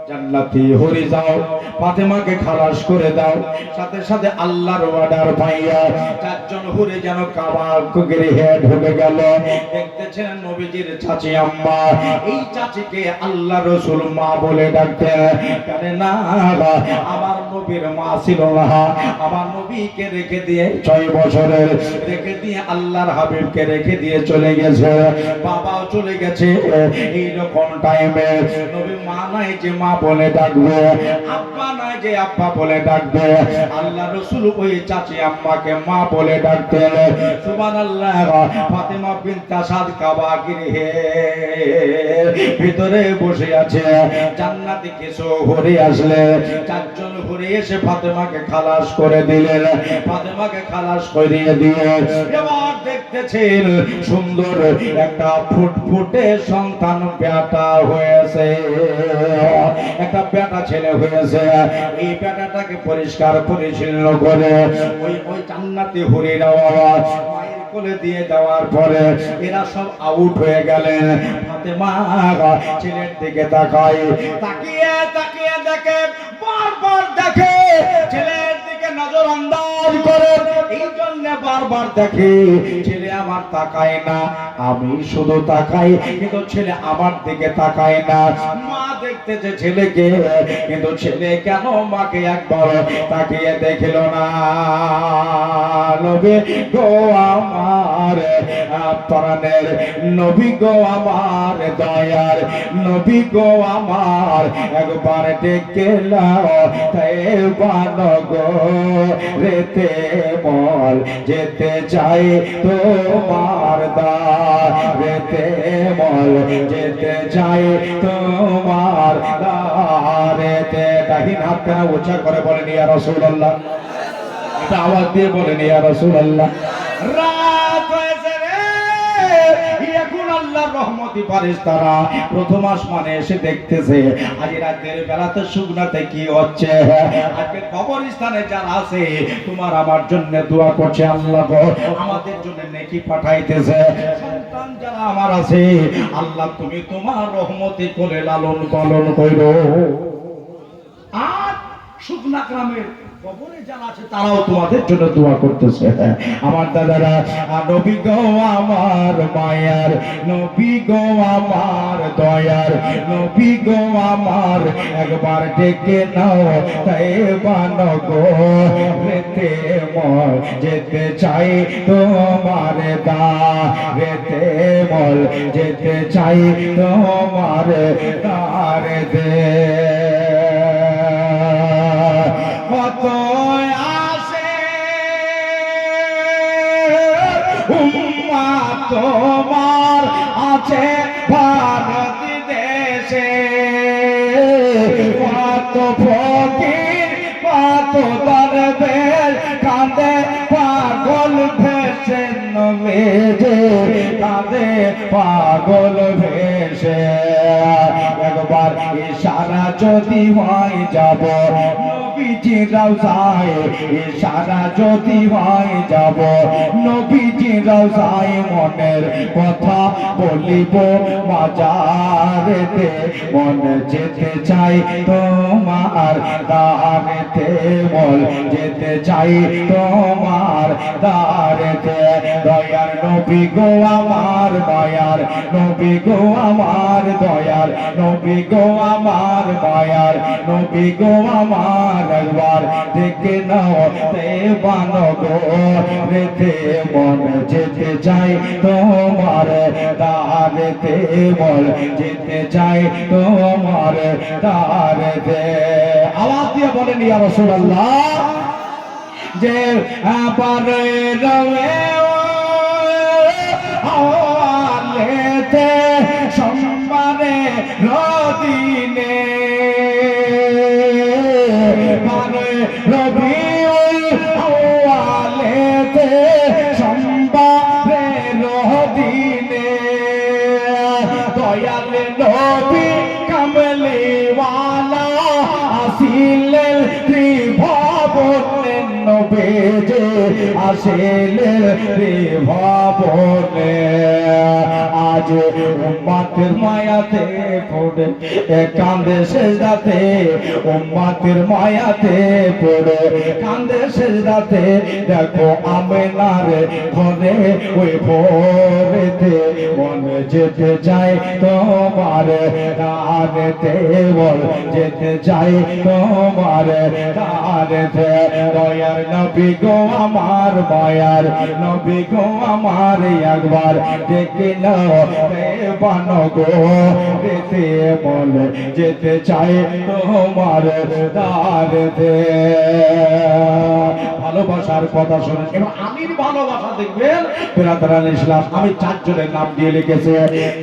জান্নাতি হয়ে যাও, ফাতেমাকে খালাস করে দাও। সাথে সাথে আল্লাহর অর্ডার পাইয়া 4 জন হুরে যেন কাবা গৃহে ঢুকে গেল। দেখতেছেন নবীজির চাচি আম্মা, এই চাচিকে আল্লাহ রাসূল মা বলে ডাকতেন। জানে না আমার নবীর মা ছিল না, আমার নবীকে রেখে দিয়ে 6 বছরের রেখে দিয়ে আল্লাহর হাবিবকে রেখে দিয়ে চলে গেছে, বাবাও চলে গেছে। এই রকম টাইমে নবী মা নাই যে মা বলে ডাকবে, আব্বা নাই যে আব্বা বলে ডাকবে, আল্লাহ রাসূল ওই চাচি আম্মাকে মা বলে ডাকতেন। সুবহানাল্লাহ। ফাতেমা বিনত আসাদ কাবা গৃহে ভিতরে বসে আছে, জান্নাতি কিছু হুরে আসলে 4 জন হুরে এসে ফাতেমাকে খালাস করে দিলেন। ফাতেমাকে খালাস করে দিয়ে এবার দেখতেছেন সুন্দর একটা ফুটফুটে সন্তান বেটা হয়েছে, একটা বেটা ছেলে হয়েছে। এই বেটাটাকে পরিষ্কার পরিচ্ছন্ন করে ওই জান্নাতি হুরেরা মায়ের কোলে দিয়ে দেওয়ার পরে এরা সব আউট হয়ে গেলেন। ফাতেমা ছেলের দিকে তাকায়, তাকিয়ে তাকিয়ে দেখে, বারবার দেখে, ছেলের দিকে নজর আন্দাজ করে। এই জন্য বারবার দেখে ছেলে আমার তাকায় না, আমি শুধু তাকাই, কিন্তু ছেলে আমার দিকে তাকায় না। মা দেখতেছে ছেলেকে, কিন্তু ছেলে কেন মাকে একবার তাকিয়ে দেখল না। নবী গো আমার প্রাণের নবী গো আমার দয়ার নবী গো আমার, একবার ডেকে লাও তাইবান গো রেতে মল যেতে চাই তোমার দারেতে মল যেতে চাই তোমার দারেতে। দাহিন হাত কেন উঁচা করে বলেন ইয়া রাসূলুল্লাহ, এটা আওয়াজ দিয়ে বলেন ইয়া রাসূলুল্লাহ। রাত হয়েছে রে, এখন আল্লাহর রহমতি ফেরেশতারা প্রথম আসমানে এসে দেখতেছে আজ রাতের বেলাতে শুকনাতে কি হচ্ছে। আজকে কবরস্থানে যারা আছে তোমার আমার জন্য দোয়া করছে, আল্লাহ গো আমাদের জন্য নেকি পাঠাইতেছে। সন্তান যারা আমার আছে আল্লাহ তুমি তোমার রহমতি করে লালন পালন কইরো। আর শুকনা গ্রামের কবরে যারা আছে তারাও তোমাদের জন্য দোয়া করতেছে। আমার দাদারা, নবী গো আমার মায়ার নবী গো আমার দয়ার নবী গো আমার, একবার ডেকে নাও তাইবান গো রেতে মল যেতে চাই তোমার দারেতে মল যেতে চাই তোমার দারেতে। কত আসে উম্মাত তোমার আছে ভারত দেশে, কত ফকির কত দরবেশ কাঁদে পাগল ভেসে নবেজে, কাঁদে পাগল ভেসে। একবার ইশারা যদি হয় যাব নবীজি রওজায়, ইশারা যদি হয় যাব নবীজি রওজায়, মনের কথা বলিব মাজারেতে মন যেতে চাই তোমার দারেতে মন যেতে চাই তোমার দারেতে। দয়ার নবী গো আমার দয়ার নবী গো আমার দয়ার নবী গো আমার দয়ার নবী গো আমার, একবার দেখে নাও তাইবান গো রেতে মন যেতে চাই তোমার দারেতে মন যেতে চাই তোমার দারেতে। আওয়াজ দিয়ে বলেন ইয়া রাসূলুল্লাহ। যে পারে রবে আলেতে সোমবারে রদিনে আসিলেন ত্রিভুবনে নবীজি আসিলেন ত্রিভুবনে আজ উম্মতের মায়াতে পড়ে কান্দে সেজদাতে উম্মতের মায়াতে পড়ে কান্দে সেজদাতে দেখো আমেনার ঘরে ওই ভোরেতে মনে যেতে চাই তোমার রানেতে বল যেতে চাই তোমার রানেতে দয়ার নবী গো আমার মায়ার নবী গো আমার একবার দেখে নাও বানো গো রেতে বল যেতে চাই তোমার রানেতে ভালোবাসার কথা শুনে এবার আমির ভালোবাসা দেখবেন বেরাদারান ইসলাম আমি চারজনের নাম দিয়ে লিখেছে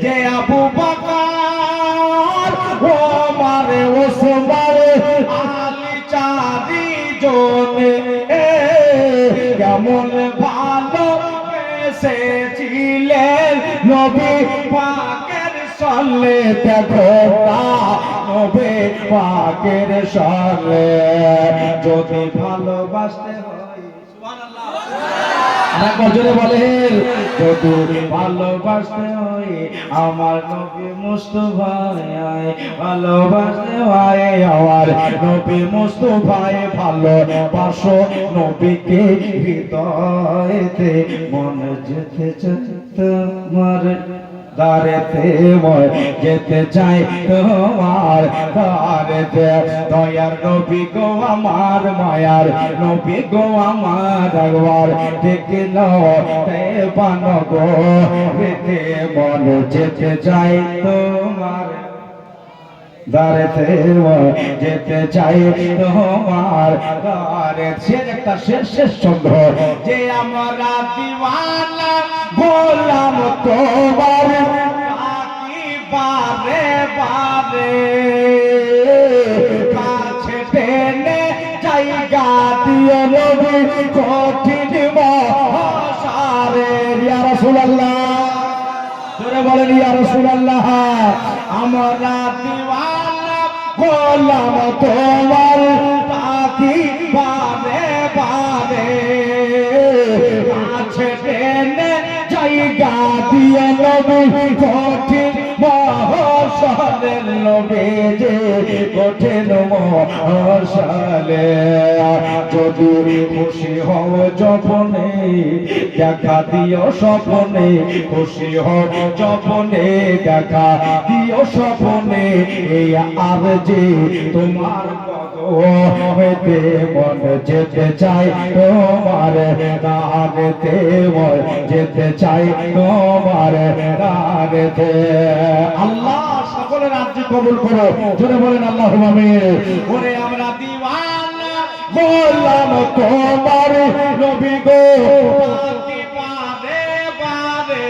যে আবু বকর ওমর ওসমান আলী চারিজনে কেমন ভালোবেসেছিলেন নবী পাকের সালে দেখো না নবী পাকের সালে যদি ভালোবাসতে হয় সুবহানাল্লাহ জোরে বলেন যদি ভালোবাসতে হয় আমার নবী মুস্তাফায় ভালোবাসতে হয় আমার নবী মুস্তাফায় ভালোবাসো নবীকে হৃদয়েতে মন যেতে চায় তোমার দারেতে মই যেতে চাই তোমার দারেতে দয়ার নবী গো আমার মায়ার নবী গো আমার একবার দেখে নাও তে বানো গো রেতে মন যেতে চাই তোমার দারেতে যেতে চাই তোমার দারে শেষ একটা শেষ ছন্দ যে আমরা দিওয়ানা গোলাম তোমার বাকি বারে বারে কাছে টেনে জায়গা দিও নবী কঠিন মহাসারে ইয়া রাসূলুল্লাহ জোরে বলেন ইয়া রাসূলুল্লাহ আমরা দিওয়ানা গোলাম তোমার বাকি বারে বারে কাছে টেনে জায়গা দিয়ে নবী কঠিন মহাসারের নবী যে কঠিন মহাসারে যদি খুশি হও যপনে দেখা দিও স্বপনে খুশি হও যপনে দেখা দিও স্বপনে এই আর যে তোমার হইতে মন যেতে চাই তোমার রানেতে মন যেতে চাই তোমার রানেতে আল্লাহ সকলের রাজ্য কবুল করো জোরে বলেন আল্লাহুম্মা আমিন ওরে আমরা দিওয়ানা গোলাম তোমার নবী গো বাকি বারে বারে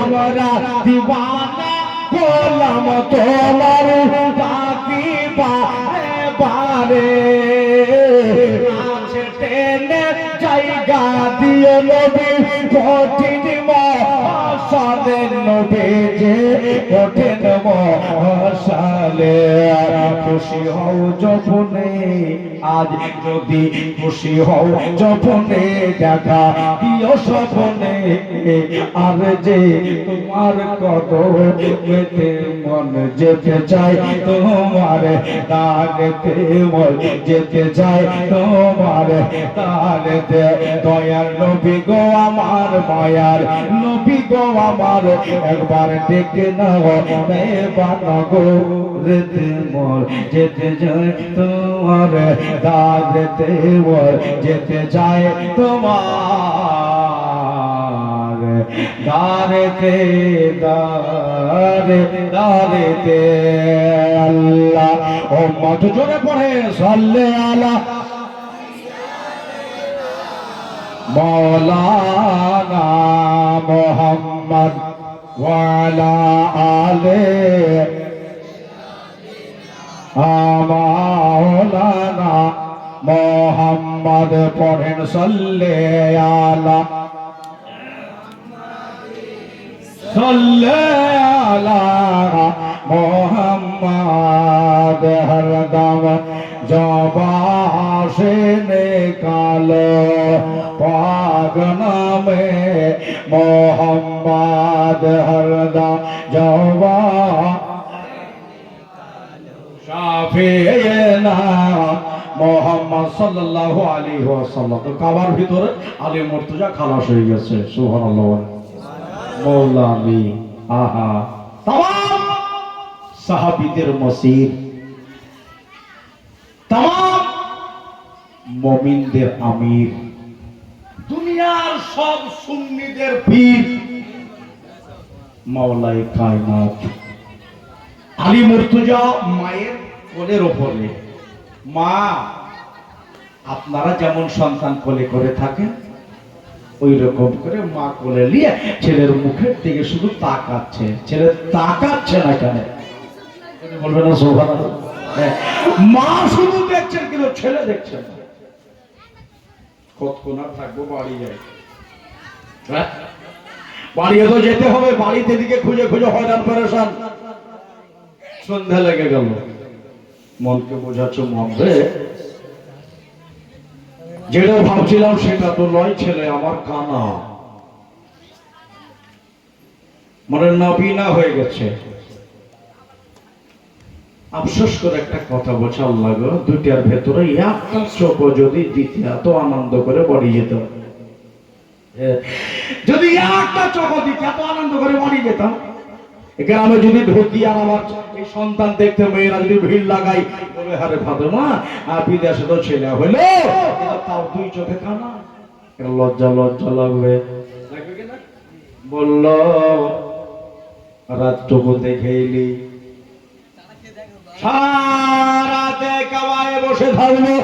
আমরা দিওয়ানা গোলাম তোমার বাকি বারে বারে কাছে টেনে জায়গা দিও নবী কঠিন মহাসারের নবী যে কঠিন মহাসারে খুশি হও যপনে আজ যদি খুশি হও যপনে দেখা দিও স্বপনে আর যে তোমার কদমেতে মন যেতে চাই তোমার দানেতে মন যেতে চাই তোমার দানেতে দয়ার নবী গো আমার মায়ার নবী গো আমার একবার ডেকে নাও বানো গো রেতে মন যেতে চাই তোমার দানেতে মন যেতে চাই তোমার দারেতে দারেতে আল্লাহ ও মত জোরে পড়ে সাল্লে আলা মৌলানা মুহাম্মদ ওয়া আলা আলে মাওলানা মুহাম্মদ পড়েন সাল্লে আলা সাল্লে আলা মোহাম্মদ হরদম জবা से निकालो पाक नामे मोहम्मद हरदम जवा শাফিয়েনা মোহাম্মদ সাল্লাল্লাহু আলাইহি ওয়াসাল্লাম। তো কাবার ভিতরে আলী মুর্তজা খালাস হয়ে গেছে। সুবহানাল্লাহ। মওলা আলী আহা तमाम সাহাবীদের মসজিদ, तमाम মুমিনদের আমির, দুনিয়ার সব সুন্নিদের পীর মাওলাই কায়নাত আলী মুর্তজা মায়ের কোলের ওপরে। মা আপনারা যেমন সন্তান কোলে করে থাকেন ওই রকম করে মা কোলে নিয়ে ছেলের মুখের দিকে শুধু তাকাচ্ছে। ছেলে তাকাচ্ছে না কেন বলবে না সুবহানাল্লাহ। মা শুধু দেখছেন কিন্তু ছেলে দেখছেন না। কতক্ষণ আর থাকবো, বাড়ি যাই। বাড়িয়ে তো যেতে হবে, বাড়িতে দিকে খুঁজে খুঁজে হয়রান পেরেশান। সন্ধ্যা লেগে গেল, মনকে বোঝাচ্ছ মন রে, যেটা ভাবছিলাম সেটা তো নয়, ছেলে আমার কানা মনে নাবিনা হয়ে গেছে। আফসোস করে একটা কথা বলছে, আল্লাহ গো দুইটার ভেতরে একটা চোখ যদি দিতে এত আনন্দ করে বাড়ি যেতাম, যদি একটা চোখ দিতে এত আনন্দ করে বাড়ি যেতাম। গ্রামে যদি ঢুকি আর আমার এই সন্তান দেখতে মেয়েরা যদি ভিড় লাগাই, বলে হারে ফাতেমা বিদেশে তো ছেলে হইলো তাও দুই চোখে কানা, লজ্জা লজ্জা লাগবে। বলল রাতটুকু দেখে এলি, সারাতে কাবায় বসে থাকবো।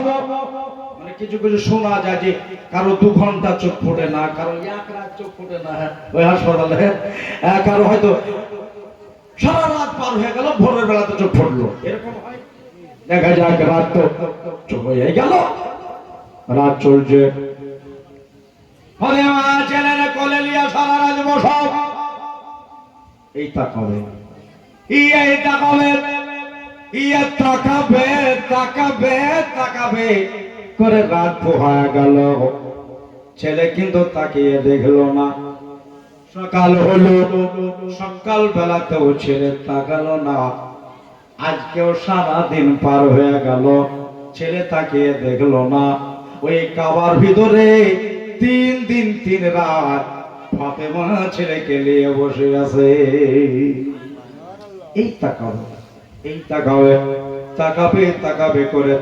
মানে কিছু কিছু শোনা যায় যে কারো 2 ঘন্টা চোখ ফোটে না, কারো 1 রাত চোখ ফোটে না ওই হাসপাতালে, কারো হয়তো সারা রাত পার হয়ে গেল, ভোরের বেলাতে চোখ ফুটলো, এরকম হয়। দেখা যাক রাত তো চোখ হয়ে গেল, রাত চলছে, ছেলেরা কোলে নিয়ে সারা রাত বসো, এই তাকাবে, এই তাকাবে, ইয়ে তাকাবে তাকাবে তাকাবে করে রাত পোহায় গেল। ছেলে কিন্তু তাকিয়ে দেখলো না। সকাল হলো, সকাল বেলাতেও ছেলে তাকালো না। আজকেও সারা দিন পার হয়ে গেল, ছেলে তাকিয়ে দেখলো না। ওই কাবার ভিতরে 3 দিন 3 রাত ফাতেমা ছেলেকে নিয়ে বসে আছে। এই তাকাবে, এই তাকাবে, তাকাবে তাকাবে করে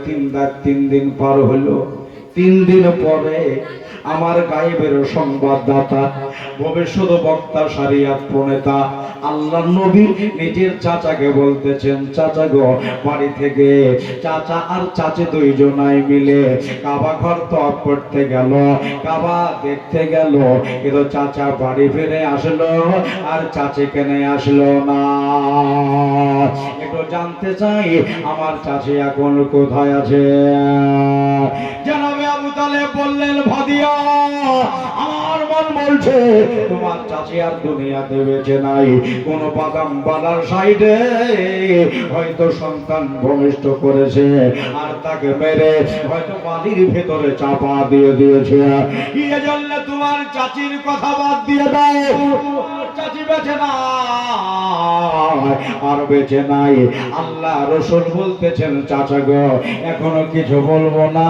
3 দিন পার হলো। 3 দিন পরে আমার গায়েবের সংবাদদাতা, ভবিষ্যৎ বক্তা, শরিয়ত প্রণেতা আল্লাহ নবী নিজের চাচাকে বলতেছেন, চাচা গো বাড়ি থেকে চাচা আর চাচি 2 জনাই মিলে কাবা ঘর তওয়াফ করতে গেল, কাবা দেখতে গেল, কিন্তু চাচা বাড়ি ফিরে আসলো আর চাচিকে নিয়ে আসলো না। একটু জানতে চাই আমার চাচি এখন কোথায় আছে? জনাবে আবু তালেব বললেন, ভাদিয়া আমার মন বলছে তোমার চাচি আর দুনিয়াতে বেঁচে নাই। কোন বাদাম বালার সাইডে হয়তো সন্তান ভূমিষ্ঠ করেছে আর তাকে মেরে হয়তো বালির ভেতরে চাপা দিয়ে দিয়েছে। ইয়ে জন্য তোমার চাচির কথা বাদ দিয়ে দাও, চাচি বেঁচে না আর বেঁচে নাই। আল্লাহ রাসূল বলতেছেন, চাচা গো এখনো কিছু বলবো না,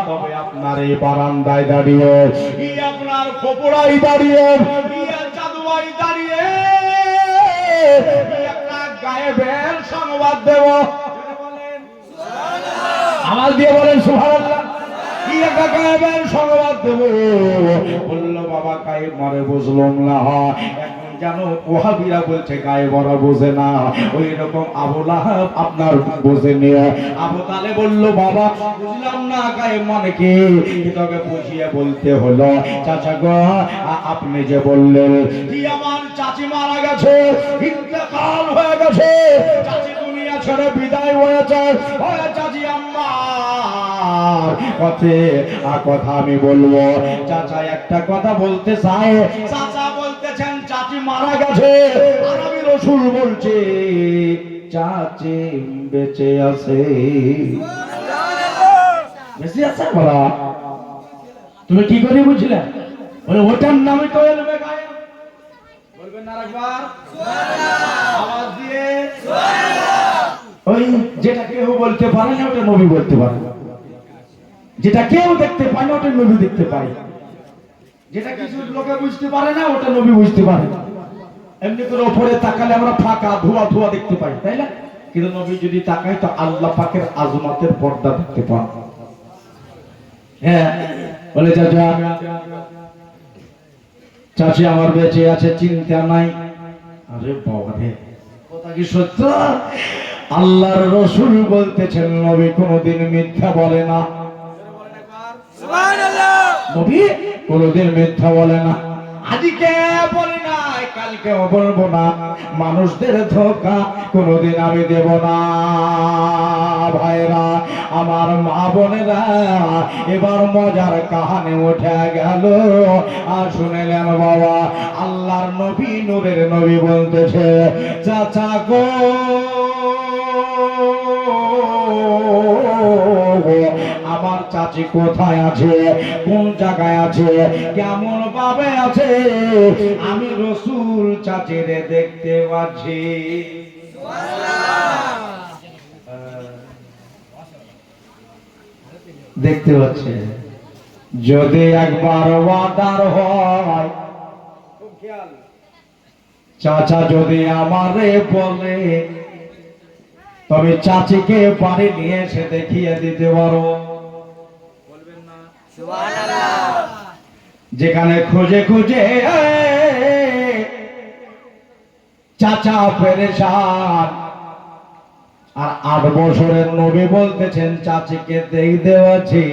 তবে আপনার এই বারান্দায় দাঁড়িয়ে, আপনার খোপড়ায় দাঁড়িয়ে, জাদুয়াই দাঁড়িয়ে একটা গায়েবের সংবাদ দেব। আওয়াজ দিয়ে বলেন সুবহানাল্লাহ। কি একটা গায়েবের সংবাদ দেব। বললো বাবা গায়েব মারে বুঝলাম না। জানো ওহাবিরা বলছে গায়েব ওরা বোঝে না, ওই রকম আবু লাহাব আপনার বোঝে নিয়ে। আবু তালেব বলল বাবা বুঝলাম না গায়েব মানে কি, তবে বুঝিয়ে বলতে হলো। চাচা গো আপনি যে বললেন কি আমার চাচি মারা গেছে, ইন্তেকাল হয়ে গেছে, চাচি দুনিয়া ছেড়ে বিদায় হয়েছে, ওই চাচি আম্মা কথা আমি বলবো। চাচা একটা কথা বলতে চায়, চাচা বলতেছেন চাচি মারা গেছে, আর আমি রসুল বলছে চাচি বেঁচে আছে। বেঁচে আছে বলা, তুমি কি করে বুঝলে? বলে ওটার নামে তো এলবে গায়ে। বলবেন না একবার আওয়াজ দিয়ে? ওই যেটা কেউ বলতে পারে না ওটা নবী বলতে পারে, যেটা কেউ দেখতে পায় না ওটা নবী দেখতে পায়, যেটা কিছু লোকে বুঝতে পারে না ওটা নবী বুঝতে পারে। এমনি করে উপরে তাকালে আমরা ফাঁকা ধোয়া ধোয়া দেখতে পাই, তাই না? কিন্তু নবী যদি তাকাই তো আল্লাহ পাকের আজমাতের পর্দা দেখতে পান। হ্যাঁ, বলে চাচা চাচি আমার বেঁচে আছে, চিন্তা নাই। আরে বাবা রে, কথা কি সত্য? আল্লাহর রসুল বলতেছেন নবী কোনদিন মিথ্যা বলে না। নবী কোনদিন মিথ্যা বলে না, আজকে বলি না কালকেও বলবো না, মানুষদের ধোঁকা কোনদিন আমি দেব না। ভাইরা আমার, মা বোনেরা, এবার মজার কাহানি উঠে গেল। আর শুনেলেন বাবা, আল্লাহর নবী নূরের নবী বলতেছে চাচা গো আমার চাচি কোথায় আছে, কোন জায়গায় আছে, কেমন ভাবে আছে? আমি রসুল চাচিরে দেখতে পাচ্ছি। দেখতে পাচ্ছে। যদি একবার ওয়াদার হয়, চাচা যদি আমারে বলে তবে চাচিকে বাড়ি নিয়ে এসে দেখিয়ে দিতে পারো। যেখানে খুঁজে খুঁজে চাচা পেরেশান, আর 8 বছরের নবী বলতেছেন চাচিকে দেখতে পাচ্ছি,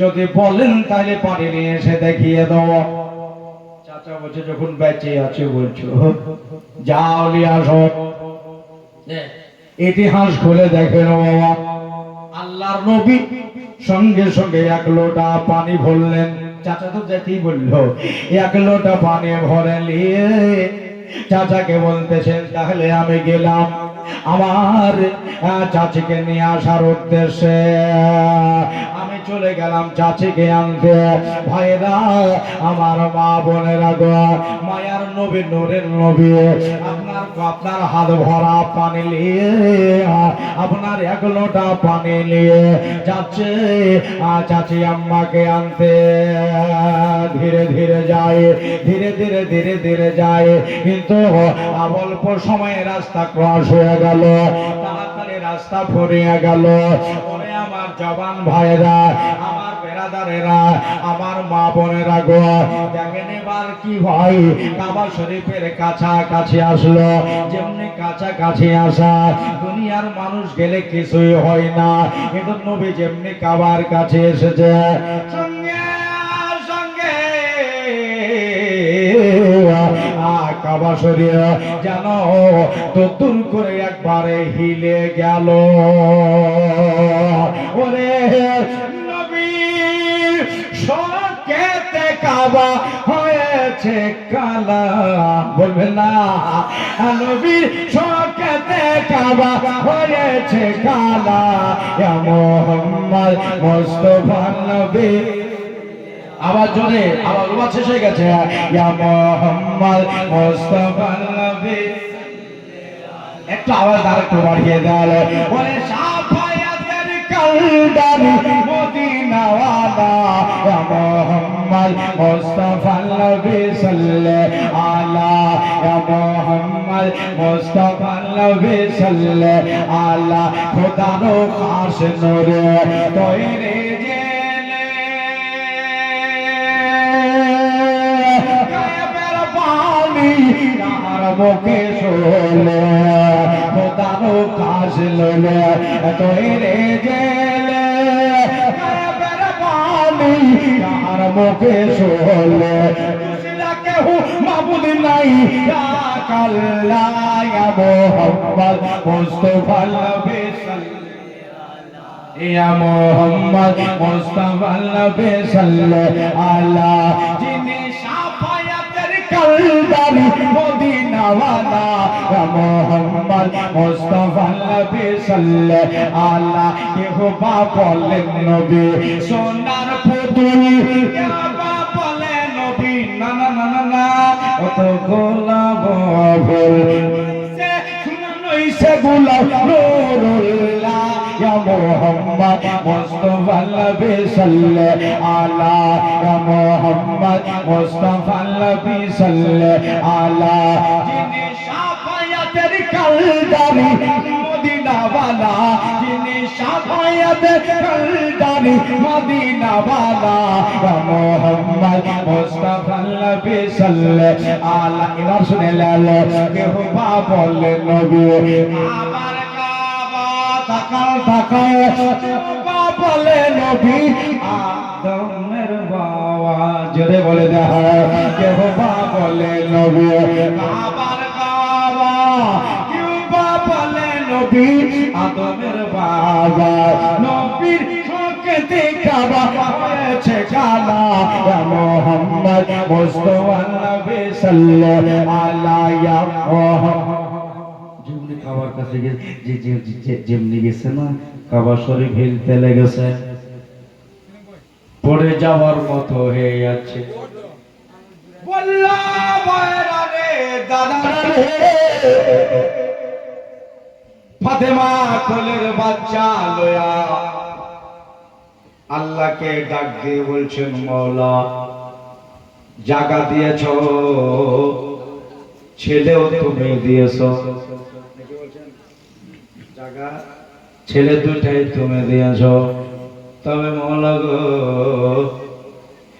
যদি বলেন তাহলে বাড়ি নিয়ে এসে দেখিয়ে দাও। চাচা বলছে যখন বেঁচে আছে বলছো, যাও নিয়ে আসো। ইতিহাস খুলে দেখেন বাবা, আল্লাহর নবী সঙ্গে সঙ্গে 1 লোটা পানি ভরলেন। চাচা তো যেতেই বললো, 1 লোটা পানি ভরে নিয়ে চাচাকে বলতেছেন তাহলে আমি গেলাম আমার চাচিকে নিয়ে আসার উদ্দেশ্যে। আমি চলে গেলাম চাচিকে আনতে। ভাইরা আমার, মা বোনেরা গো, মায়ার নবী নূরের নবী আপনার হাত ভরা পানি নিয়ে, আপনার 1 লোটা পানি নিয়ে যাচ্ছে চাচি আম্মাকে আনতে। ধীরে ধীরে যায়, ধীরে ধীরে ধীরে ধীরে যায়, কিন্তু অল্প সময়ে রাস্তা ক্রস হয়ে গেল, তাড়াতাড়ি রাস্তা ফুরিয়ে গেল। ওরে আমার জবান ভাইরা, আমার বেরাদারেরা, আমার মা বোনেরা গো, দেখেন এবার কি হয়, কাবা শরীফের কাছাকাছি আসলো। যেমনি কাছাকাছি আসা, দুনিয়ার মানুষ গেলে কিছুই হয় না, কিন্তু নবী যেমনি কাবার কাছে এসেছে, সঙ্গে সঙ্গে কাবা শরীফ যেন দূর করে একবারে হিলে গেল। ওরে নবী শোকেতে কাবা হয়েছে কালা, বলবেন না? নবীর শোকেতে কাবা হয়েছে কালা, ইয়া মুহাম্মদ মুস্তাফা নবী। আবার জোরে, আবার ওয়াজ শেষ হয়ে গেছে। ইয়া মুহাম্মদ মুস্তাফা নবী, একটু আওয়াজ আরেকটু বাড়িয়ে দাও। ওরে সাফায়াতের কালদানি মদিনাওয়ালা, ইয়া মুহাম্মদ মুস্তাফা নবী সাল্লাল্লাহু আলা, ইয়া মুহাম্মদ মুস্তাফা নবী সাল্লাল্লাহু আলা। খোদারো খাস নূরে তৈরি মুখে শোলে, খোদারো কাজ লোলে তৈরে গেলে, পানি আর মুখে শোলে, কেউ মাবুদ নাই কাল্লা, ইয়া মুহাম্মদ মুস্তাফা নবী সাল্লাল্লাহু, ইয়া মুহাম্মদ মুস্তাফা নবী সাল্লাল্লাহু আলা। যিনি সাফায়াতের কালদানি মদিনা ওয়ালা মুহাম্মদ মুস্তাফা নবী সাল্লাল্লাহু আলাইহি কেহবা বলেন নবী সোনার পুতুল কেহবা বলে নবী না না না না না কত গোলাপ ফুল সে শুনানোই সে গোলাপ নুরুল্লাহ ইয়া মুহাম্মদ মুস্তাফা নবী সাল্লাল্লাহু আলাইহি ইয়া মুহাম্মদ মুস্তাফা নবী সাল্লাল্লাহু আলাইহি যিনি শাফায়াতের কালদারি মদিনা ওয়ালা যিনি শাফায়াতের কালদারি মদিনা ওয়ালা ইয়া মুহাম্মদ মুস্তাফা নবী সাল্লাল্লাহু আলাইহি এবার শুনে লালো কেহবা বলে নবী আমার কাবা তাকাও তাকাও কেহবা বলে নবী আদমের বাবা জোরে বলে দেখা কেহবা বলে নবী আমার কাবা কেহবা বলে নবী আদমের বাবা নবীর শোকেতে কাবা হয়েছে কালা ইয়া মুহাম্মদ মুস্তাফা নবী সাল্লাল্লাহু আলাইহি যেমনি কাবার কাছে যেমনি গেছে না কাবা শরীফ হিলতে লেগেছে পড়ে যাওয়ার মতো হয়ে যাচ্ছে বল্লা বয়রা রে দাদা রে ফাতেমা কোলের বাচ্চা লয়া আল্লাহকে ডাক দিয়ে বলছেন মওলা জায়গা দিয়েছো ছেলেও তুমি দিয়েছো জায়গা ছেলে দুটাই তুমি দিয়েছো তবে মওলা গো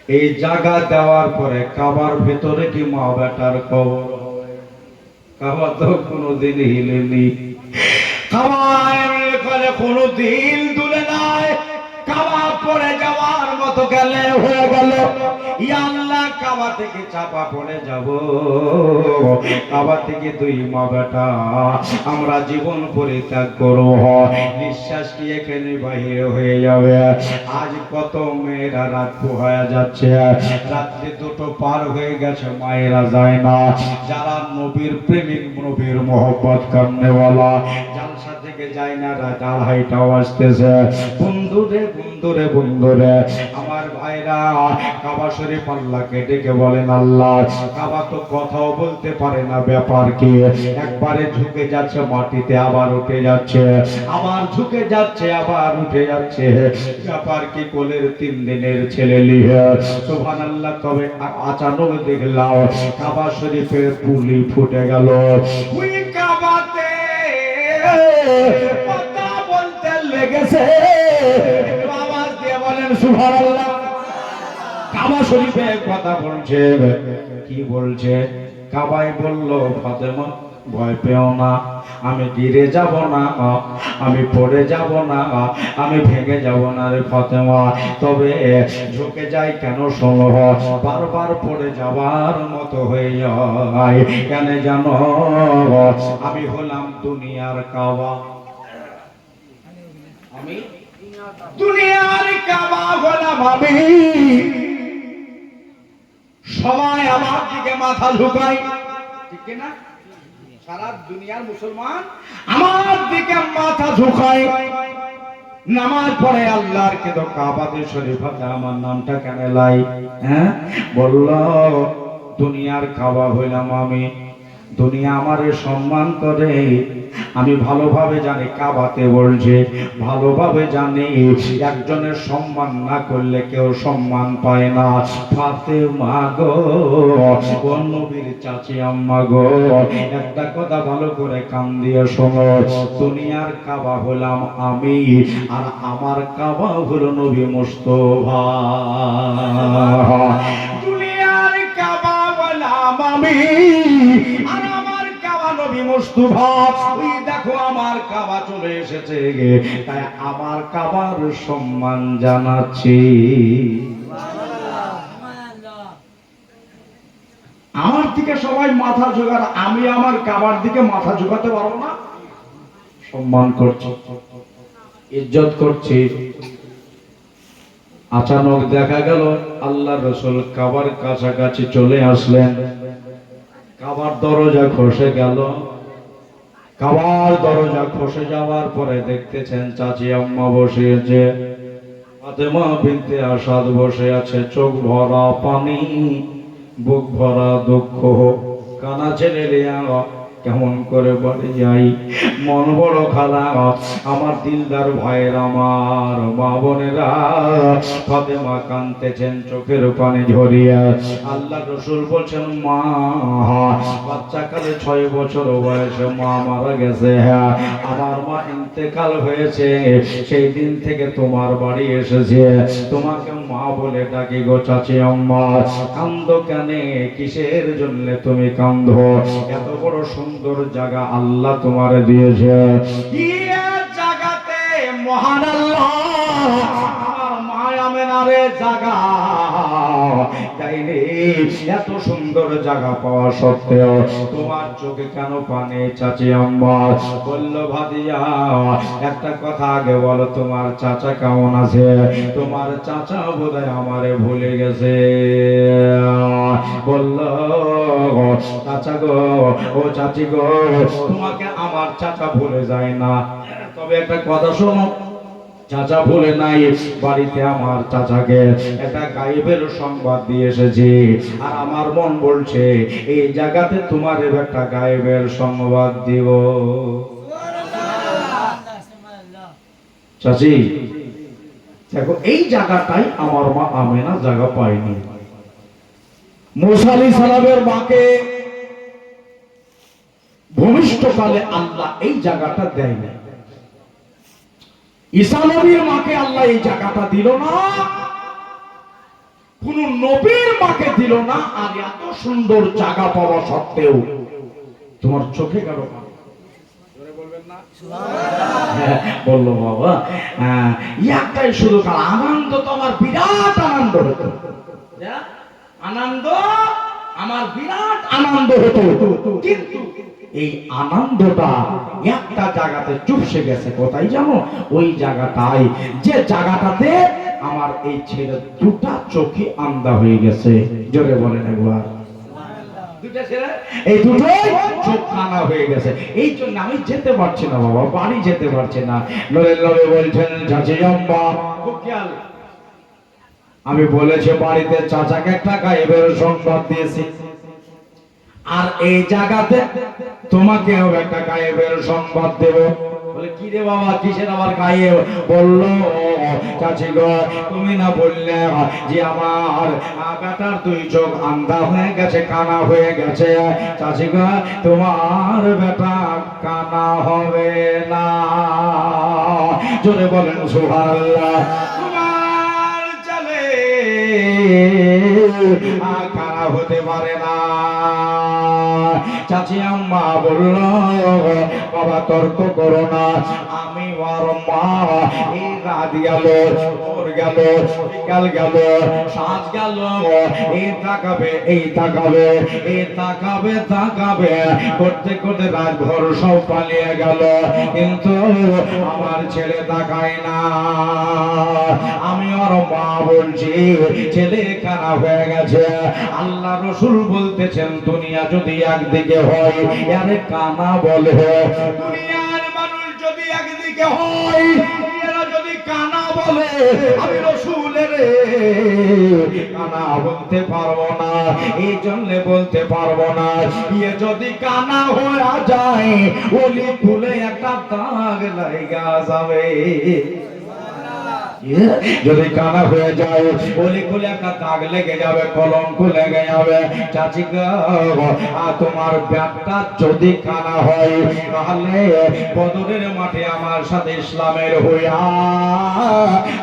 এই জায়গা দেওয়ার পরে কাবার ভেতরে কি মা বেটার কবর হবে কাবা তো কোনোদিন হিলেনি কাবা কোনো দিন দুলে নাই কাবা পড়ে যাওয়ার মতো গেলে হয়ে গেল ইয়া আল্লাহ কাবা থেকে চাপা পড়ে যাব কাবা থেকে দুই মা বেটা আমরা জীবন পরিত্যাগ করব নিঃশ্বাস কি এখানে বাহির হয়ে যাবে আজ কত মেয়েরা রাত পোহায়া যাচ্ছে রাত্রি দুটো পার হয়ে গেছে মায়েরা যায় না যারা নবীর প্রেমিক নবীর মোহব্বত করনেওয়ালা জালসা থেকে যায় না রাত আড়াইটাও আসতেছে বন্ধুরে বন্ধুরে বন্ধুরে আমার ভাইরা কাবা শরীফ আল্লাহকে ডেকে বলেন আল্লাহ কাবা তো কথাও বলতে পারে না ব্যাপার কি একবারে ঝুঁকে যাচ্ছে মাটিতে আবার উঠে যাচ্ছে আবার ঝুঁকে যাচ্ছে আবার উঠে যাচ্ছে ব্যাপার কি কোলের 3 দিনের ছেলে লিহে সুবহানাল্লাহ তবে আচানক দেখলাম কাবা শরীফের পুলি ফুটে গেল ওই কাবাতে কথা বলতে লেগেছে আওয়াজ দিয়ে বলেন সুবহানাল্লাহ কাবা শরীফে কথা বলছে কি বলছে কাবায় বলল ফাতেমা ভয় পেও না আমি গিরে যাব না আমি পড়ে যাব না আমি ভেঙে যাব না রে ফাতেমা তবে ঝুঁকে যাই কেন শোনো বারবার পড়ে যাবার মতো হয়ে যায় কেন জানো আমি হলাম দুনিয়ার কাবা আমি দুনিয়ার কাবা হলাম আমি সবাই আমার দিকে মাথা ঝুঁকায় ঠিক না সারা দুনিয়ার মুসলমান আমার দিকে মাথা ঝুঁকায় নামাজ পড়ে আল্লাহর কে তো কাবাতে শরীফাতে আমার নামটা কেন লাই হ্যাঁ বলল দুনিয়ার কাবা হইলাম আমি দুনিয়া আমারে সম্মান করে আমি ভালোভাবে জানি কাবাতে বলছে ভালোভাবে জানি একজনের সম্মান না করলে কেউ সম্মান পায় না ফাতেমা গো ও নবীর চাচি আম্মা গো একটা কথা ভালো করে কান দিয়ে শোনো দুনিয়ার কাবা হলাম আমি আর আমার কাবা হলো নবী মুস্তাফা দুনিয়ার কাবা হলাম আমি আর আমার কাবা নবী মুস্তাফা ওই দেখো আমার কাবা চলে এসেছে তাই আমার কাবার সম্মান জানাচ্ছি আমার দিকে সবাই মাথা ঝোঁকার আমি আমার কাবার দিকে মাথা ঝোঁকাতে পারবো না সম্মান করছি ইজ্জত করছি আচানক দেখা গেল আল্লাহর রাসূল কাবার কাছাকাছি চলে আসলেন কাবার দরজা খসে গেল। কাবার দরজা খসে যাওয়ার পরে দেখতেছেন চাচি আম্মা বসে আছে, ফাতেমা বিনতে আসাদ বসে আছে, চোখ ভরা পানি, বুক ভরা দুঃখ, কানা ছেলে লিয়া কেমন করে বাড়ি যাই। মন বড় খারাপ, আমার দিলদার ভাইয়ের, আমার মা বোনেরা। ফাতেমা কাঁদতেছেন চোখের পানি ঝরিয়া। আল্লাহ রসুল বলছেন, মা, বাচ্চা কালে 6 বছর বয়সে মা মারা গেছে। হ্যাঁ, আমার মা ইন্তেকাল হয়েছে, সেই দিন থেকে তোমার বাড়ি এসেছে, তোমাকে মা বলে ডাকি গো চাচি আম্মা। কান্দো কেন, কিসের জন্য তুমি কান্দো? এত বড় সুন্দর জায়গা আল্লাহ তোমার দিয়েছে, জায়গাতে মহান আল্লাহ আমার মা আমেনারে জায়গা তাইলে এত সুন্দর জায়গা পাওয়া সত্ত্বেও তোমার চোখে কেন পানি? চাচি আম্মা বলল, ভাদিয়া একটা কথা আগে বলো, তোমার চাচা কেমন আছে? তোমার চাচা বোধহয় আমারে ভুলে গেছে। বলল, চাচা গো, ও চাচি গো, তোমাকে আমার চাচা ভুলে যায় না, তবে একটা কথা শোনো, চাচা ভুলে নাই। বাড়িতে আমার চাচাকে একটা গায়েবের সংবাদ দিয়ে এসেছি, আর আমার মন বলছে এই জায়গাতে তোমার একটা গায়েবের সংবাদ দিব। চাচি দেখো, এই জায়গাটাই আমার মা আমেনা জায়গা পায়নি। মুসা আলাইহিস সালামের মাকে ভূমিষ্ঠকালে আল্লাহ এই জায়গাটা দেয় না। ঈসা নবীর মাকে আল্লাহ এই জায়গাটা দিল না, কোন নবীর মাকে দিল না। আর এত সুন্দর জায়গা পাওয়া সত্ত্বেও তোমার চোখে গেল না। বললো বাবা, একটাই শুধু আনন্দ, তো আমার বিরাট আনন্দ হতো, আনন্দ, আমার বিরাট আনন্দ হতো, কিন্তু এই আনন্দটা একটা জায়গাতে চুপসে গেছে। কোথায় জানো? ওই জায়গাটাই, যে জায়গাটাতে আমার এই ছেলে দুটা চোখে আন্ধা হয়ে গেছে। জোরে বলেন একবার। দুটা ছেলে এই দুটোই চোখ কানা হয়ে গেছে, এই জন্য আমি যেতে পারছি না বাবা, বাড়ি যেতে পারছি না। লড়ে লড়ে বলছেন, চাচি আম্মা খুব খেয়াল, আমি বলেছি বাড়িতে চাচাকে একটা গায়েবের সংবাদ দিয়েছি, আর এই জায়গাতে তোমাকেও একটা গায়েবের সংবাদ দেব। বলে, কি রে বাবা, কিসের আবার গায়েব? বলল, চাচি গো, তুমি না বললে যে আমার বেটার 2 চোখ আন্ধা হয়ে গেছে, কানা হয়ে গেছে। চাচি গো, তোমার বেটা কানা হবে না। জোরে বলেন সুবহানাল্লাহ। তোমার চলে কানা হতে পারে না। চাচি আম্মা বলল, বাবা তর্ক করো না, আমি আর মা এই রাত গেল, ভোর গেল, বিকাল গেল, সাঁঝ গেল, এই তাকাবে, এই তাকাবে, এই তাকাবে, তাকাবে করতে করতে রাত ভোর সব পালিয়ে গেল, কিন্তু আমার ছেলে তাকায় না। আমি আর মা বলছি ছেলে কানা হয়ে গেছে। আল্লাহ রসুল বলতেছেন, দুনিয়া যদি একদিকে হয় আরে কানা বলে, দুনিয়ার মানুষ যদি একদিকে হয় এরা যদি কানা বলে, আমি রসুলের কানা বলতে পারবো না, এই জন্য বলতে পারবো না। ইয়ে যদি কানা হয়ে যায়, ওলি ফুলে একটা দাগ লাগা যাবে। যদি কানা হয়ে যায়, ওলি খুলে একটা দাগ লেগে যাবে, কলঙ্ক লেগে যাবে। চাচি গো, তোমার ব্যাগটা যদি কানা হয়, তাহলে বদরের মাঠে আমার সাথে ইসলামের হইয়া